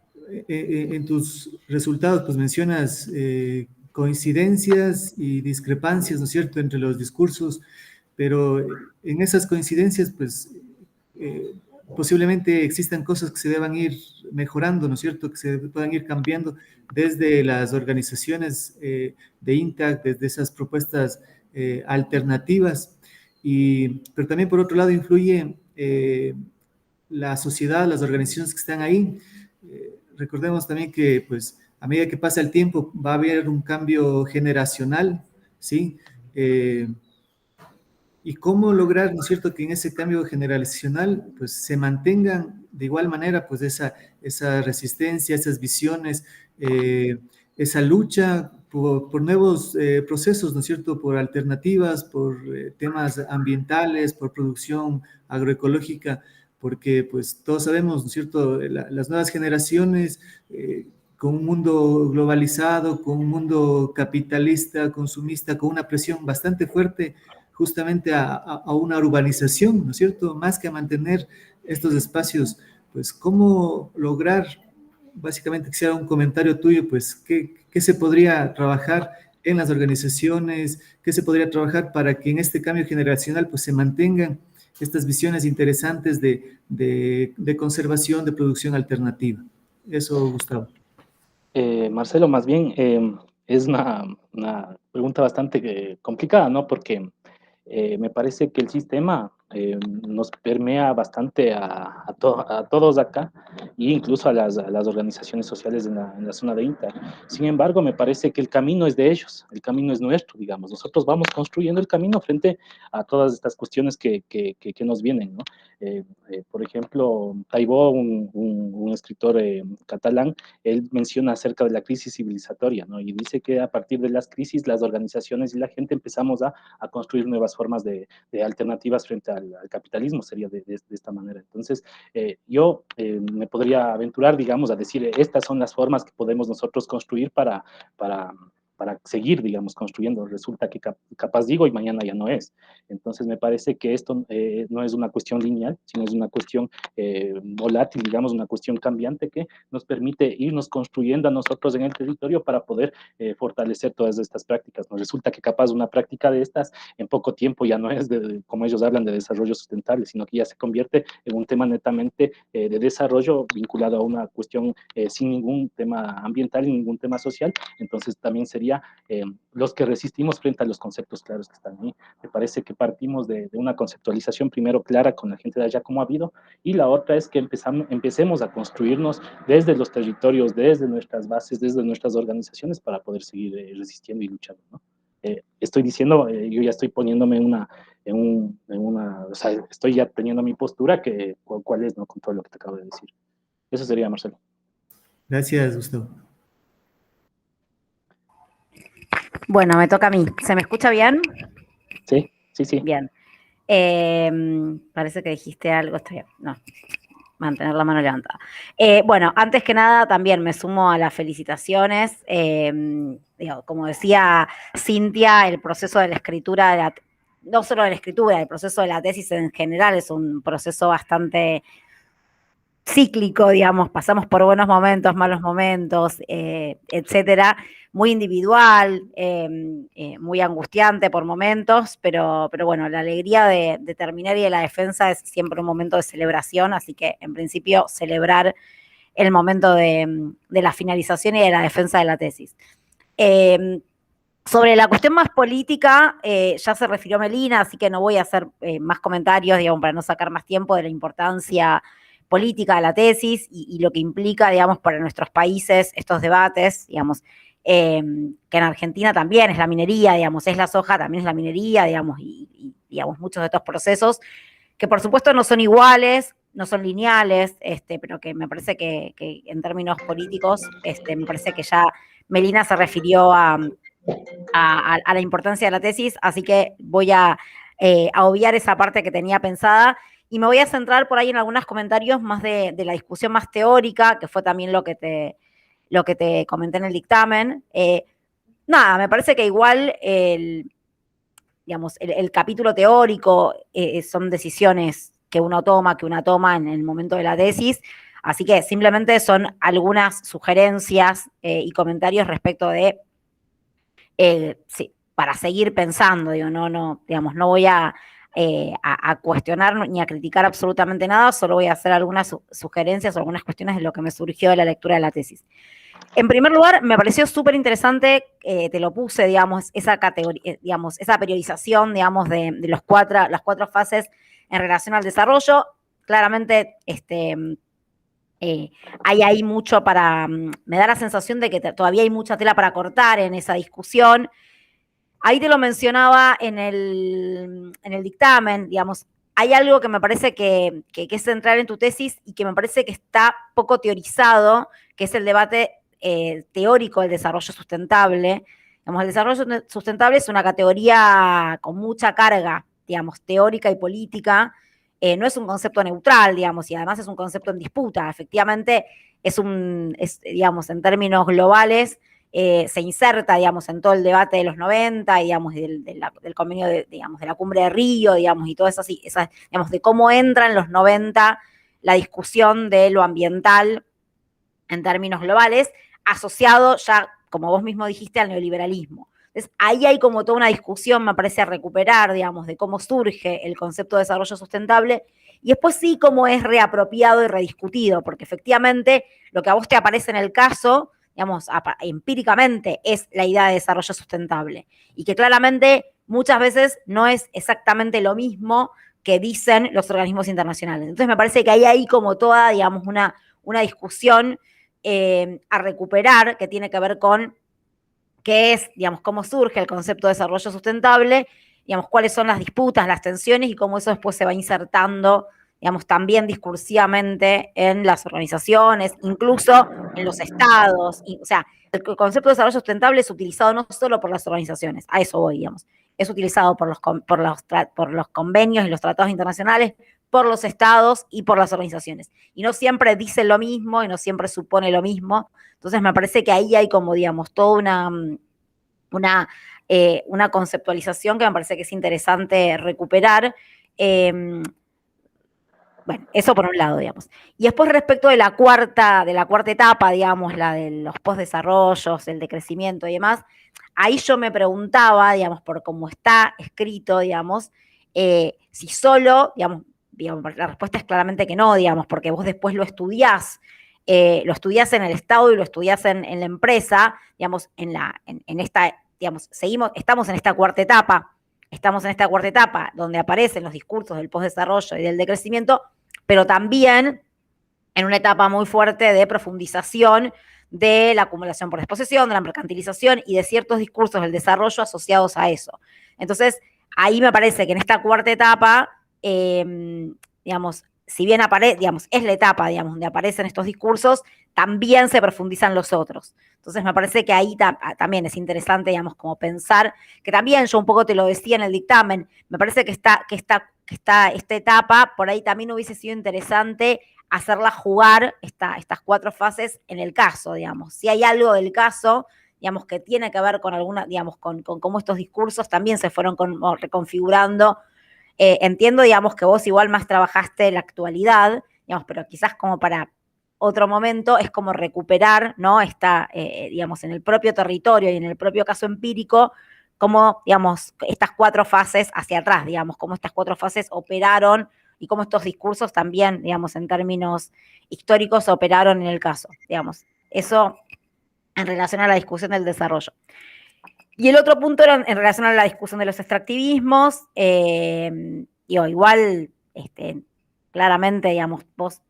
en tus resultados pues mencionas coincidencias y discrepancias, ¿no es cierto?, entre los discursos, pero en esas coincidencias pues posiblemente existan cosas que se deban ir mejorando, ¿no es cierto?, que se puedan ir cambiando desde las organizaciones de INTAC, desde esas propuestas alternativas, pero también por otro lado influye la sociedad, las organizaciones que están ahí. Recordemos también que pues a medida que pasa el tiempo va a haber un cambio generacional, ¿sí? Y cómo lograr, ¿no es cierto?, que en ese cambio generacional pues se mantengan de igual manera pues esa resistencia, esas visiones, esa lucha por nuevos procesos, ¿no es cierto?, por alternativas, por temas ambientales, por producción agroecológica, porque pues todos sabemos, ¿no es cierto?, las nuevas generaciones con un mundo globalizado, con un mundo capitalista, consumista, con una presión bastante fuerte justamente a una urbanización, ¿no es cierto?, más que a mantener estos espacios, pues cómo lograr, básicamente que sea un comentario tuyo, pues qué se podría trabajar en las organizaciones, qué se podría trabajar para que en este cambio generacional pues se mantengan estas visiones interesantes de conservación, de producción alternativa. Eso, Gustavo. Marcelo, más bien es una pregunta bastante complicada, ¿no? Porque me parece que el sistema nos permea bastante a todos acá e incluso a las organizaciones sociales en la zona de INTA. Sin embargo, me parece que el camino es de ellos, el camino es nuestro, digamos. Nosotros vamos construyendo el camino frente a todas estas cuestiones que nos vienen, ¿no? Por ejemplo, Taibó, un escritor catalán, él menciona acerca de la crisis civilizatoria, ¿no? Y dice que a partir de las crisis, las organizaciones y la gente empezamos a construir nuevas formas de alternativas frente al capitalismo, sería de esta manera. Entonces, yo me podría aventurar, digamos, a decir, estas son las formas que podemos nosotros construir para seguir, digamos, construyendo. Resulta que capaz digo y mañana ya no es. Entonces, me parece que esto no es una cuestión lineal, sino es una cuestión volátil, digamos, una cuestión cambiante que nos permite irnos construyendo a nosotros en el territorio para poder fortalecer todas estas prácticas. Nos resulta que capaz una práctica de estas en poco tiempo ya no es, como ellos hablan, de desarrollo sustentable, sino que ya se convierte en un tema netamente de desarrollo vinculado a una cuestión sin ningún tema ambiental y ningún tema social. Entonces, también sería los que resistimos frente a los conceptos claros que están ahí. Me parece que partimos de una conceptualización primero clara con la gente de allá como ha habido, y la otra es que empecemos a construirnos desde los territorios, desde nuestras bases, desde nuestras organizaciones para poder seguir resistiendo y luchando, ¿no? Estoy diciendo, yo ya estoy poniéndome o sea, estoy ya teniendo mi postura, cuál es, ¿no?, con todo lo que te acabo de decir. Eso sería, Marcelo. Gracias, Gustavo. Bueno, me toca a mí. ¿Se me escucha bien? Sí, sí, sí. Bien. Parece que dijiste algo, está bien. No, mantener la mano levantada. Bueno, antes que nada, también me sumo a las felicitaciones. Como decía Cintia, el proceso de la escritura, no solo de la escritura, el proceso de la tesis en general es un proceso bastante cíclico, digamos, pasamos por buenos momentos, malos momentos, etcétera, muy individual, muy angustiante por momentos, pero bueno, la alegría de terminar y de la defensa es siempre un momento de celebración, así que en principio celebrar el momento de la finalización y de la defensa de la tesis. Sobre la cuestión más política, ya se refirió Melina, así que no voy a hacer más comentarios, digamos, para no sacar más tiempo de la importancia política de la tesis y lo que implica, digamos, para nuestros países estos debates, digamos, que en Argentina también es la minería, digamos, es la soja, también es la minería, digamos, y digamos, muchos de estos procesos, que por supuesto no son iguales, no son lineales, pero que me parece que en términos políticos, me parece que ya Melina se refirió a la importancia de la tesis, así que voy a obviar esa parte que tenía pensada y me voy a centrar por ahí en algunos comentarios más de la discusión más teórica, que fue también lo que te comenté en el dictamen. Nada, me parece que igual el capítulo teórico son decisiones que una toma en el momento de la tesis, así que simplemente son algunas sugerencias y comentarios respecto de, sí, para seguir pensando, digo, no voy a cuestionar ni a criticar absolutamente nada, solo voy a hacer algunas sugerencias o algunas cuestiones de lo que me surgió de la lectura de la tesis. En primer lugar, me pareció súper interesante, te lo puse, digamos, esa categoría, digamos, esa periodización, digamos, de las cuatro fases en relación al desarrollo. Claramente, hay ahí mucho me da la sensación de que todavía hay mucha tela para cortar en esa discusión. Ahí te lo mencionaba en el dictamen, digamos, hay algo que me parece que es central en tu tesis y que me parece que está poco teorizado, que es el debate teórico del desarrollo sustentable. Digamos, el desarrollo sustentable es una categoría con mucha carga, digamos, teórica y política. No es un concepto neutral, digamos, y además es un concepto en disputa. Efectivamente, digamos, en términos globales, se inserta, digamos, en todo el debate de los 90, digamos, del convenio de la cumbre de Río, digamos, y todo eso, digamos, de cómo entra en los 90 la discusión de lo ambiental en términos globales, asociado ya, como vos mismo dijiste, al neoliberalismo. Entonces, ahí hay como toda una discusión, me parece, a recuperar, digamos, de cómo surge el concepto de desarrollo sustentable, y después sí cómo es reapropiado y rediscutido, porque efectivamente lo que a vos te aparece en el caso, digamos, empíricamente es la idea de desarrollo sustentable, y que claramente muchas veces no es exactamente lo mismo que dicen los organismos internacionales. Entonces me parece que ahí hay como toda, digamos, una discusión a recuperar que tiene que ver con qué es, digamos, cómo surge el concepto de desarrollo sustentable, digamos, cuáles son las disputas, las tensiones y cómo eso después se va insertando, digamos, también discursivamente en las organizaciones, incluso en los estados. O sea, el concepto de desarrollo sustentable es utilizado no solo por las organizaciones, a eso voy, digamos, es utilizado por los convenios y los tratados internacionales, por los estados y por las organizaciones. Y no siempre dice lo mismo y no siempre supone lo mismo. Entonces me parece que ahí hay como, digamos, toda una conceptualización que me parece que es interesante recuperar. Bueno, eso por un lado, digamos. Y después respecto de la cuarta etapa, digamos, la de los postdesarrollos, el decrecimiento y demás, ahí yo me preguntaba, digamos, por cómo está escrito, digamos, si solo, digamos, la respuesta es claramente que no, digamos, porque vos después lo estudiás en el Estado y lo estudiás en la empresa, digamos, en esta, digamos, estamos en esta cuarta etapa donde aparecen los discursos del postdesarrollo y del decrecimiento, pero también en una etapa muy fuerte de profundización de la acumulación por desposesión, de la mercantilización y de ciertos discursos del desarrollo asociados a eso. Entonces, ahí me parece que en esta cuarta etapa, digamos, si bien es la etapa, digamos, donde aparecen estos discursos, también se profundizan los otros. Entonces me parece que ahí también es interesante, digamos, como pensar, que también yo un poco te lo decía en el dictamen, me parece que esta etapa, por ahí también hubiese sido interesante hacerla jugar estas cuatro fases en el caso, digamos. Si hay algo del caso, digamos, que tiene que ver con digamos, con cómo estos discursos también se fueron reconfigurando. Entiendo, digamos, que vos igual más trabajaste la actualidad, digamos, pero quizás como para otro momento es como recuperar, ¿no? Digamos, en el propio territorio y en el propio caso empírico, cómo, digamos, estas cuatro fases hacia atrás, digamos, cómo estas cuatro fases operaron y cómo estos discursos también, digamos, en términos históricos operaron en el caso, digamos. Eso en relación a la discusión del desarrollo. Y el otro punto era en relación a la discusión de los extractivismos. Igual, claramente, digamos, vos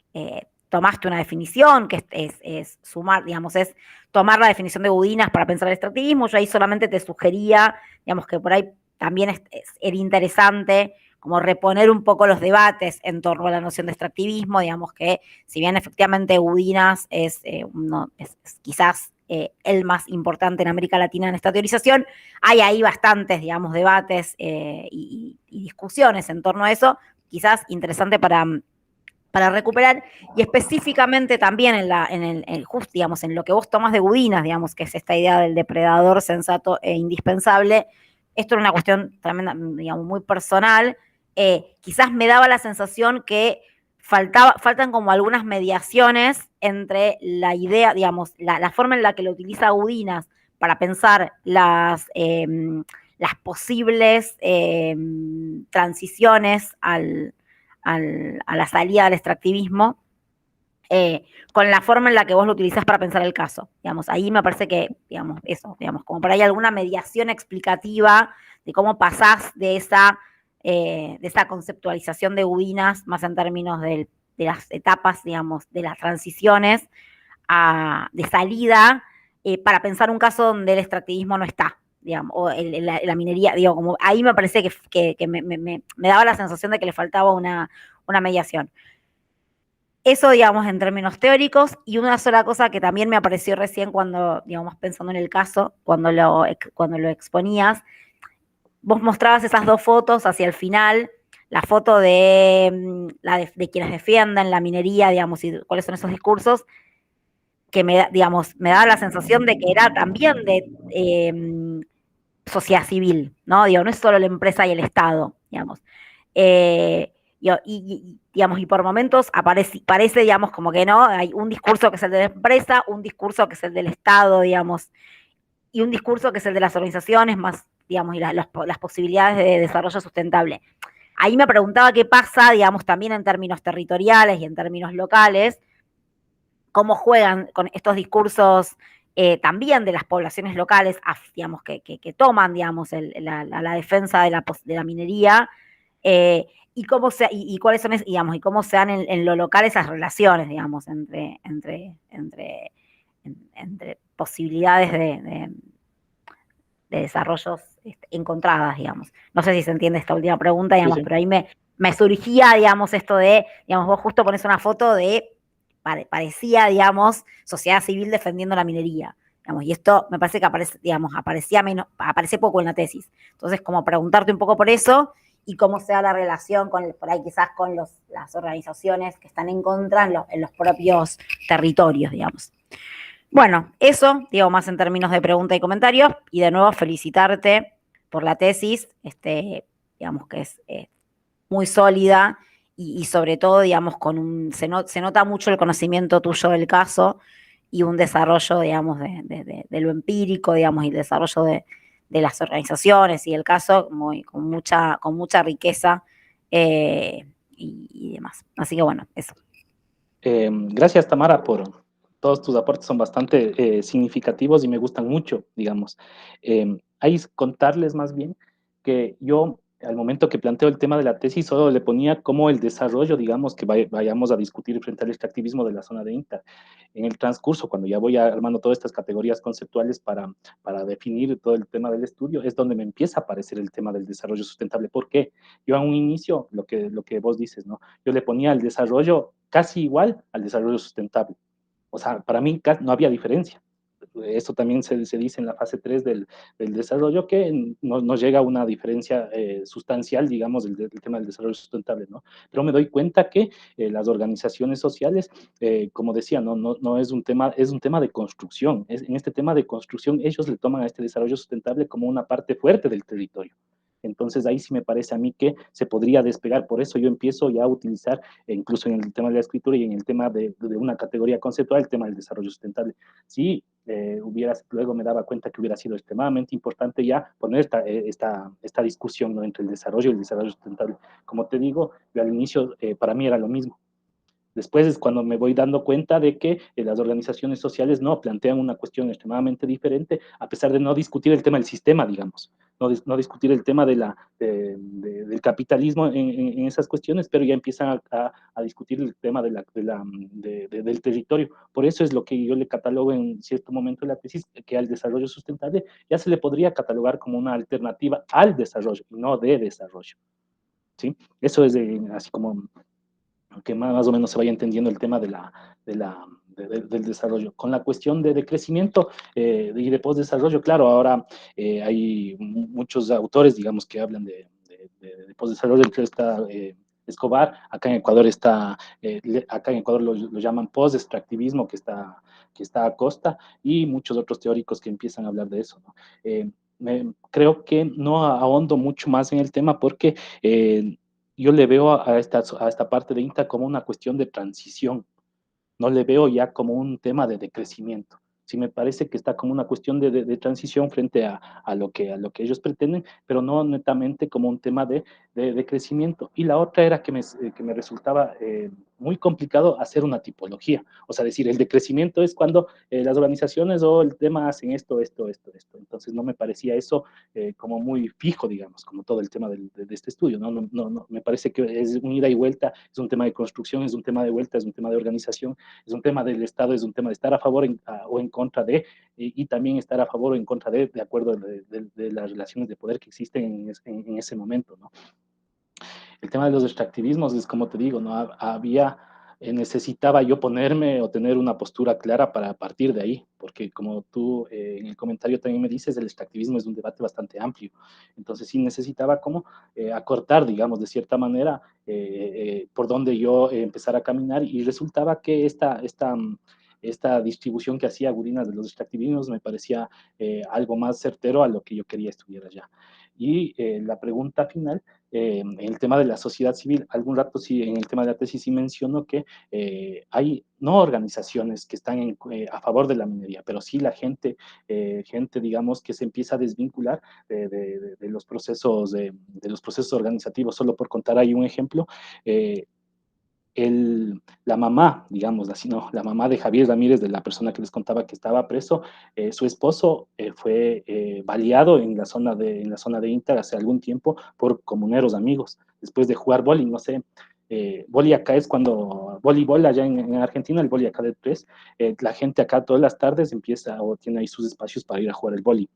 tomaste una definición que es sumar, digamos, es tomar la definición de Budinas para pensar el extractivismo. Yo ahí solamente te sugería, digamos, que por ahí también era interesante como reponer un poco los debates en torno a la noción de extractivismo, digamos que si bien efectivamente Gudinas es quizás el más importante en América Latina en esta teorización, hay ahí bastantes, digamos, debates y discusiones en torno a eso, quizás interesante para recuperar, y específicamente también digamos, en lo que vos tomás de Gudinas, digamos, que es esta idea del depredador sensato e indispensable. Esto era una cuestión tremenda, digamos, muy personal. Quizás me daba la sensación que faltan como algunas mediaciones entre la idea, digamos, la forma en la que lo utiliza Gudinas para pensar las posibles transiciones a la salida del extractivismo, con la forma en la que vos lo utilizás para pensar el caso. Digamos, ahí me parece que, digamos, eso, digamos, como por ahí alguna mediación explicativa de cómo pasás de esa conceptualización de Gudinas, más en términos de las etapas, digamos, de las transiciones de salida, para pensar un caso donde el extractivismo no está, digamos, o la minería, digo, como ahí me parece que me daba la sensación de que le faltaba una mediación. Eso, digamos, en términos teóricos, y una sola cosa que también me apareció recién cuando, digamos, pensando en el caso, cuando lo exponías, vos mostrabas esas dos fotos hacia el final, la foto de quienes defienden la minería, digamos, y cuáles son esos discursos, que digamos, me daba la sensación de que era también de sociedad civil, ¿no? Digo, no es solo la empresa y el Estado, digamos. Digamos, y por momentos parece, digamos, como que no, hay un discurso que es el de la empresa, un discurso que es el del Estado, digamos, y un discurso que es el de las organizaciones, más, digamos, y las posibilidades de desarrollo sustentable. Ahí me preguntaba qué pasa, digamos, también en términos territoriales y en términos locales, cómo juegan con estos discursos también de las poblaciones locales, digamos, que toman, digamos, la defensa de la minería, y cuáles son, digamos, y cómo se dan en lo local esas relaciones, digamos, entre posibilidades de desarrollos encontradas, digamos. No sé si se entiende esta última pregunta, digamos, sí. Pero ahí me surgía, digamos, esto de, digamos, vos justo pones una foto de, parecía, digamos, sociedad civil defendiendo la minería, digamos, y esto me parece que aparece poco en la tesis. Entonces, como preguntarte un poco por eso, y cómo se da la relación por ahí quizás con las organizaciones que están en contra en los propios territorios, digamos. Bueno, eso, digo, más en términos de pregunta y comentarios, y de nuevo felicitarte por la tesis, digamos que es muy sólida, y sobre todo, digamos, se nota mucho el conocimiento tuyo del caso, y un desarrollo, digamos, de lo empírico, digamos, y el desarrollo de las organizaciones y el caso con mucha riqueza y demás. Así que bueno, eso. Gracias, Tamara, por todos tus aportes, son bastante significativos y me gustan mucho, digamos. Ahí contarles más bien que yo, al momento que planteo el tema de la tesis, solo le ponía como el desarrollo, digamos, que vayamos a discutir frente al extractivismo de la zona de INTA. En el transcurso, cuando ya voy armando todas estas categorías conceptuales para definir todo el tema del estudio, es donde me empieza a aparecer el tema del desarrollo sustentable. ¿Por qué? Yo a un inicio, lo que vos dices, ¿no? Yo le ponía el desarrollo casi igual al desarrollo sustentable. O sea, para mí no había diferencia. Esto también se dice en la fase 3 del desarrollo, que no llega a una diferencia sustancial, digamos, del tema del desarrollo sustentable, ¿no? Pero me doy cuenta que las organizaciones sociales, como decía, no es un tema, es un tema de construcción. En este tema de construcción, ellos le toman a este desarrollo sustentable como una parte fuerte del territorio. Entonces ahí sí me parece a mí que se podría despegar. Por eso yo empiezo ya a utilizar, incluso en el tema de la escritura y en el tema de una categoría conceptual, el tema del desarrollo sustentable. Sí, luego me daba cuenta que hubiera sido extremadamente importante ya poner esta discusión, ¿no?, entre el desarrollo y el desarrollo sustentable. Como te digo, yo al inicio para mí era lo mismo. Después es cuando me voy dando cuenta de que las organizaciones sociales no plantean una cuestión extremadamente diferente, a pesar de no discutir el tema del sistema, digamos, no discutir el tema del capitalismo en esas cuestiones, pero ya empiezan a discutir el tema del territorio. Por eso es lo que yo le catalogo en cierto momento de la tesis, que al desarrollo sustentable ya se le podría catalogar como una alternativa al desarrollo y no de desarrollo. ¿sí? Eso es así como que más o menos se vaya entendiendo el tema del desarrollo. Con la cuestión de crecimiento y de postdesarrollo, claro, ahora hay muchos autores, digamos, que hablan de postdesarrollo, entre está Escobar, acá en Ecuador acá en Ecuador lo llaman post-extractivismo, que está a costa, y muchos otros teóricos que empiezan a hablar de eso, ¿no? Creo que no ahondo mucho más en el tema porque yo le veo a esta parte de INTA como una cuestión de transición, no le veo ya como un tema de decrecimiento. Sí me parece que está como una cuestión de transición frente a lo que ellos pretenden, pero no netamente como un tema de crecimiento. Y la otra era que me resultaba muy complicado hacer una tipología. O sea, decir, el decrecimiento es cuando las organizaciones o el tema hacen esto. Entonces no me parecía eso como muy fijo, digamos, como todo el tema de este estudio. No, me parece que es un ida y vuelta, es un tema de construcción, es un tema de vuelta, es un tema de organización, es un tema del Estado, es un tema de estar a favor o en contra de, y también estar a favor o en contra de acuerdo de las relaciones de poder que existen en ese momento, ¿no? El tema de los extractivismos es como te digo, ¿no? Necesitaba yo ponerme o tener una postura clara para partir de ahí, porque como tú en el comentario también me dices, el extractivismo es un debate bastante amplio. Entonces sí necesitaba como acortar, digamos, de cierta manera, por donde yo empezar a caminar, y resultaba que esta distribución que hacía Gurinas de los extractivismos me parecía algo más certero a lo que yo quería estudiar allá. Y la pregunta final, en el tema de la sociedad civil, algún rato sí, en el tema de la tesis sí menciono que hay no organizaciones que están a favor de la minería, pero sí la gente, digamos, que se empieza a desvincular de los procesos, de los procesos organizativos. Solo por contar ahí un ejemplo, la mamá, digamos así, no, la mamá de Javier Ramírez, de la persona que les contaba que estaba preso, su esposo fue baleado en la zona de Inter hace algún tiempo por comuneros amigos, después de jugar boli, no sé. Boli acá es cuando, voleibol allá en Argentina, el boli acá de tres, la gente acá todas las tardes empieza o tiene ahí sus espacios para ir a jugar el boli.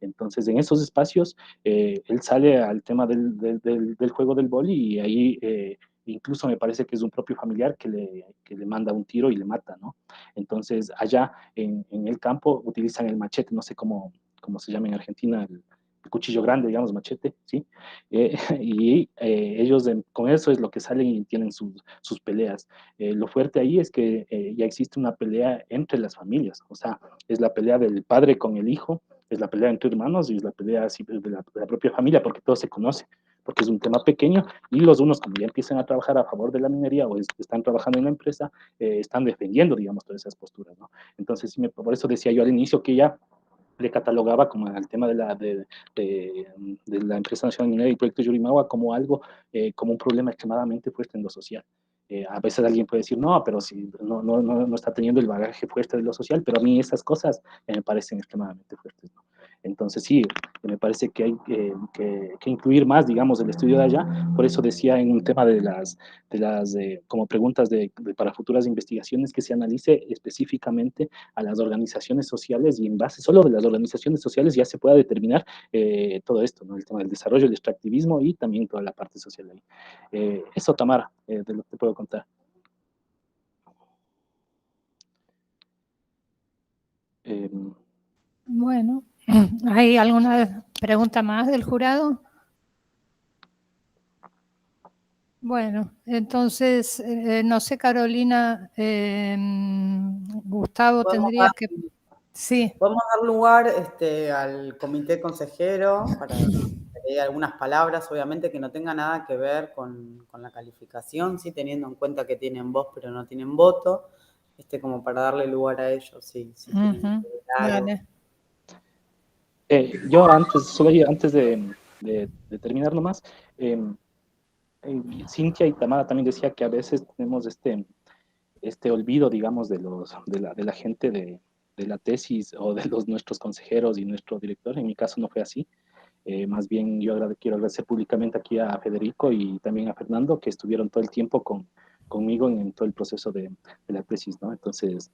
Entonces, en esos espacios, él sale al tema del juego del boli, y ahí incluso me parece que es un propio familiar que le manda un tiro y le mata, ¿no? Entonces, allá en el campo utilizan el machete, no sé cómo se llama en Argentina, el cuchillo grande, digamos, machete, ¿sí? Y ellos con eso es lo que salen y tienen sus peleas. Lo fuerte ahí es que ya existe una pelea entre las familias, o sea, es la pelea del padre con el hijo, es la pelea entre hermanos, y es la pelea así de la propia familia, porque todo se conoce, porque es un tema pequeño, y los unos, como ya empiezan a trabajar a favor de la minería o están trabajando en la empresa, están defendiendo, digamos, todas esas posturas, ¿no? Entonces, por eso decía yo al inicio que ya le catalogaba como al tema de la empresa nacional minera y el proyecto Yurimawa como algo, como un problema extremadamente fuerte en lo social. A veces alguien puede decir, no, pero si no está teniendo el bagaje fuerte de lo social, pero a mí esas cosas me parecen extremadamente fuertes, ¿no? Entonces sí, me parece que hay que incluir más, digamos, el estudio de allá. Por eso decía en un tema como preguntas para futuras investigaciones, que se analice específicamente a las organizaciones sociales, y en base solo de las organizaciones sociales ya se pueda determinar todo esto, ¿no? El tema del desarrollo, el extractivismo y también toda la parte social ahí. Eso, Tamara, de lo que te puedo contar. Bueno, ¿hay alguna pregunta más del jurado? Bueno, entonces, no sé, Carolina, Gustavo, tendrías que... Sí. Vamos a dar lugar al comité consejero para que diga algunas palabras, obviamente que no tenga nada que ver con la calificación, sí, teniendo en cuenta que tienen voz pero no tienen voto, como para darle lugar a ellos, sí. Dale. Yo antes de terminar nomás, Cintia y Tamara también decía que a veces tenemos este olvido, digamos, de la gente de la tesis o de nuestros consejeros y nuestro director. En mi caso no fue así. Más bien yo quiero agradecer públicamente aquí a Federico y también a Fernando, que estuvieron todo el tiempo conmigo en todo el proceso de la tesis, ¿no? Entonces,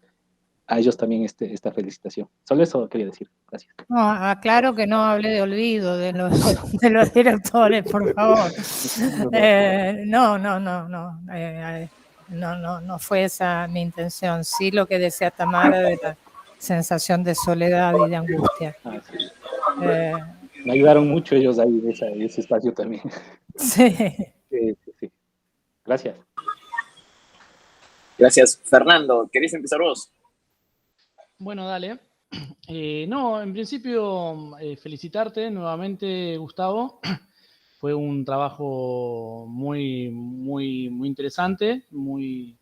a ellos también esta felicitación. Solo eso quería decir. Gracias. No, aclaro que no hablé de olvido de los directores, por favor. No fue esa mi intención. Sí, lo que decía Tamara de la sensación de soledad y de angustia. Sí. Me ayudaron mucho ellos ahí de ese espacio también. Sí. Sí. Gracias. Gracias. Fernando, ¿querés empezar vos? Bueno, dale. No, en principio, felicitarte nuevamente, Gustavo. Fue un trabajo muy interesante, muy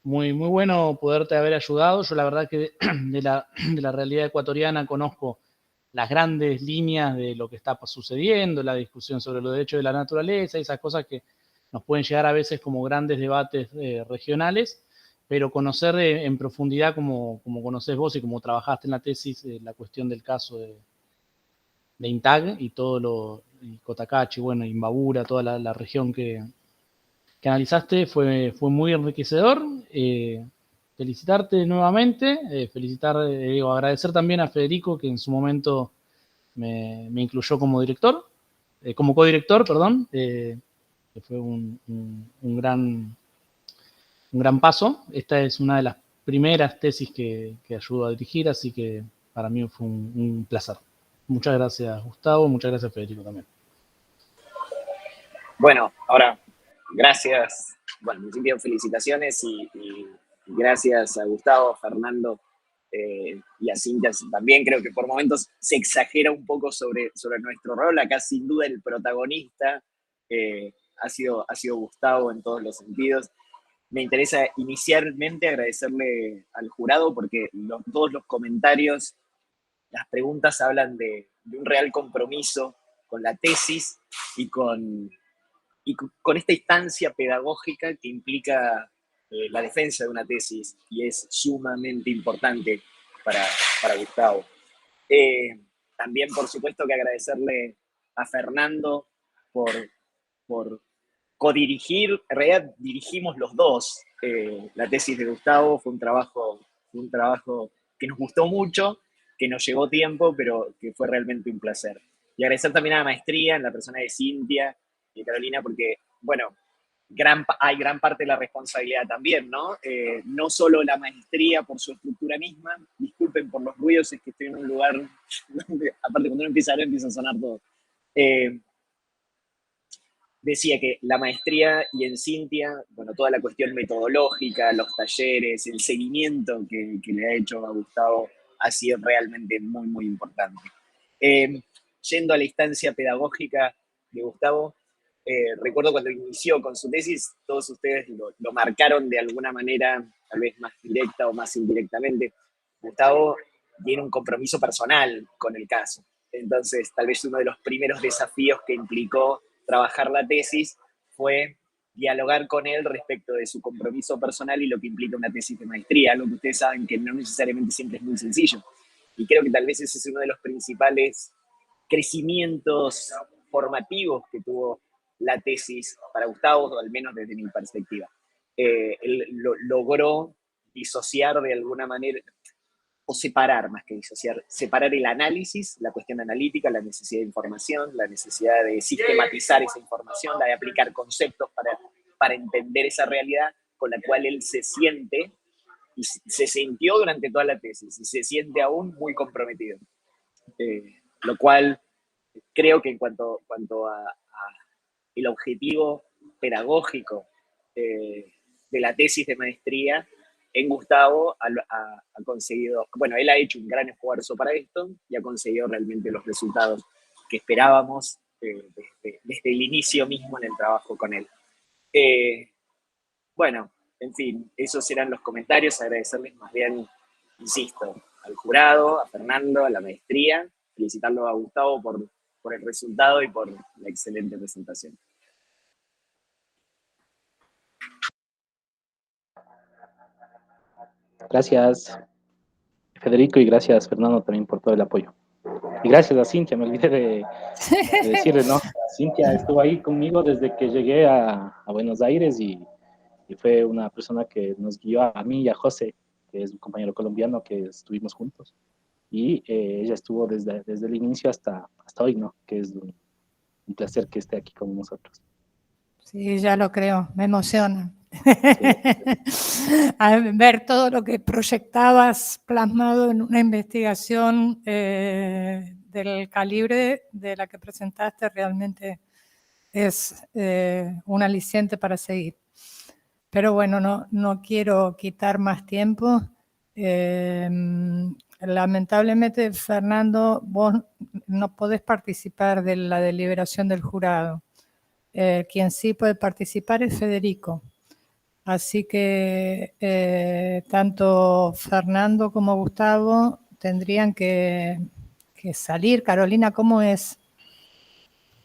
bueno poderte haber ayudado. Yo la verdad que de la realidad ecuatoriana conozco las grandes líneas de lo que está sucediendo, la discusión sobre los derechos de la naturaleza, esas cosas que nos pueden llegar a veces como grandes debates regionales, pero conocer en profundidad, como conocés vos y como trabajaste en la tesis, la cuestión del caso de INTAG y todo Cotacachi, bueno, Imbabura, toda la región que analizaste fue muy enriquecedor. Felicitarte nuevamente, agradecer también a Federico, que en su momento me incluyó como director, como codirector, perdón, que fue un gran paso. Esta es una de las primeras tesis que ayudo a dirigir, así que para mí fue un placer. Muchas gracias, Gustavo, muchas gracias, Federico, también. Bueno, ahora, gracias. Bueno, en principio, felicitaciones y gracias a Gustavo, Fernando y a Cintia también. Creo que por momentos se exagera un poco sobre nuestro rol. Acá, sin duda, el protagonista ha sido Gustavo en todos los sentidos. Me interesa inicialmente agradecerle al jurado porque todos los comentarios, las preguntas hablan de un real compromiso con la tesis y con esta instancia pedagógica que implica la defensa de una tesis, y es sumamente importante para Gustavo. También, por supuesto, que agradecerle a Fernando por codirigir. En realidad dirigimos los dos la tesis de Gustavo. Fue un trabajo que nos gustó mucho, que nos llevó tiempo, pero que fue realmente un placer. Y agradecer también a la maestría en la persona de Cintia y Carolina, porque, bueno, hay gran parte de la responsabilidad también, ¿no? No solo la maestría por su estructura misma. Disculpen por los ruidos, es que estoy en un lugar donde, aparte, cuando uno empieza a hablar, empieza a sonar todo. Decía que la maestría y en Cintia, bueno, toda la cuestión metodológica, los talleres, el seguimiento que le ha hecho a Gustavo ha sido realmente muy importante. Yendo a la instancia pedagógica de Gustavo, recuerdo cuando inició con su tesis, todos ustedes lo marcaron de alguna manera, tal vez más directa o más indirectamente. Gustavo tiene un compromiso personal con el caso. Entonces, tal vez uno de los primeros desafíos que implicó trabajar la tesis fue dialogar con él respecto de su compromiso personal y lo que implica una tesis de maestría, algo que ustedes saben que no necesariamente siempre es muy sencillo. Y creo que tal vez ese es uno de los principales crecimientos formativos que tuvo la tesis para Gustavo, o al menos desde mi perspectiva. Él logró disociar de alguna manera, o separar más que disociar, separar el análisis, la cuestión analítica, la necesidad de información, la necesidad de sistematizar esa información, la de aplicar conceptos para entender esa realidad con la cual él se siente y se sintió durante toda la tesis y se siente aún muy comprometido. Lo cual creo que en cuanto a el objetivo pedagógico de la tesis de maestría, en Gustavo ha conseguido, bueno, él ha hecho un gran esfuerzo para esto y ha conseguido realmente los resultados que esperábamos desde el inicio mismo en el trabajo con él. Bueno, en fin, esos serán los comentarios. Agradecerles más bien, insisto, al jurado, a Fernando, a la maestría, felicitarlo a Gustavo por el resultado y por la excelente presentación. Gracias, Federico, y gracias, Fernando, también por todo el apoyo. Y gracias a Cintia, me olvidé de decirle, ¿no? Cintia estuvo ahí conmigo desde que llegué a Buenos Aires y fue una persona que nos guió a mí y a José que es un compañero colombiano que estuvimos juntos. Y ella estuvo desde el inicio hasta hoy, ¿no? Que es un placer que esté aquí con nosotros. Sí, ya lo creo, me emociona. Ver todo lo que proyectabas plasmado en una investigación del calibre de la que presentaste realmente es un aliciente para seguir. Pero bueno, no quiero quitar más tiempo. Lamentablemente, Fernando, vos no podés participar de la deliberación del jurado. Quien sí puede participar es Federico. Así que tanto Fernando como Gustavo tendrían que salir. Carolina, ¿cómo es?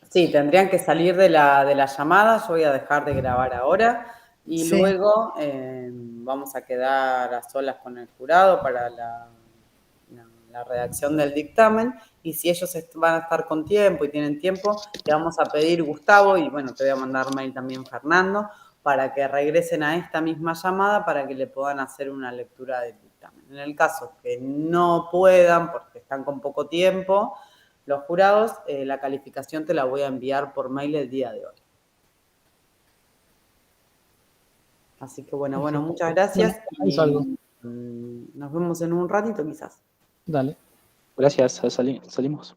Sí, tendrían que salir de la llamada. Yo voy a dejar de grabar ahora y Sí. luego vamos a quedar a solas con el jurado para la redacción del dictamen, y si ellos van a estar con tiempo y tienen tiempo, te vamos a pedir, Gustavo, y bueno, te voy a mandar mail también, Fernando, para que regresen a esta misma llamada para que le puedan hacer una lectura del dictamen. En el caso que no puedan, porque están con poco tiempo, los jurados, la calificación te la voy a enviar por mail el día de hoy. Así que bueno, muchas gracias. Y nos vemos en un ratito quizás. Dale. Gracias, salimos.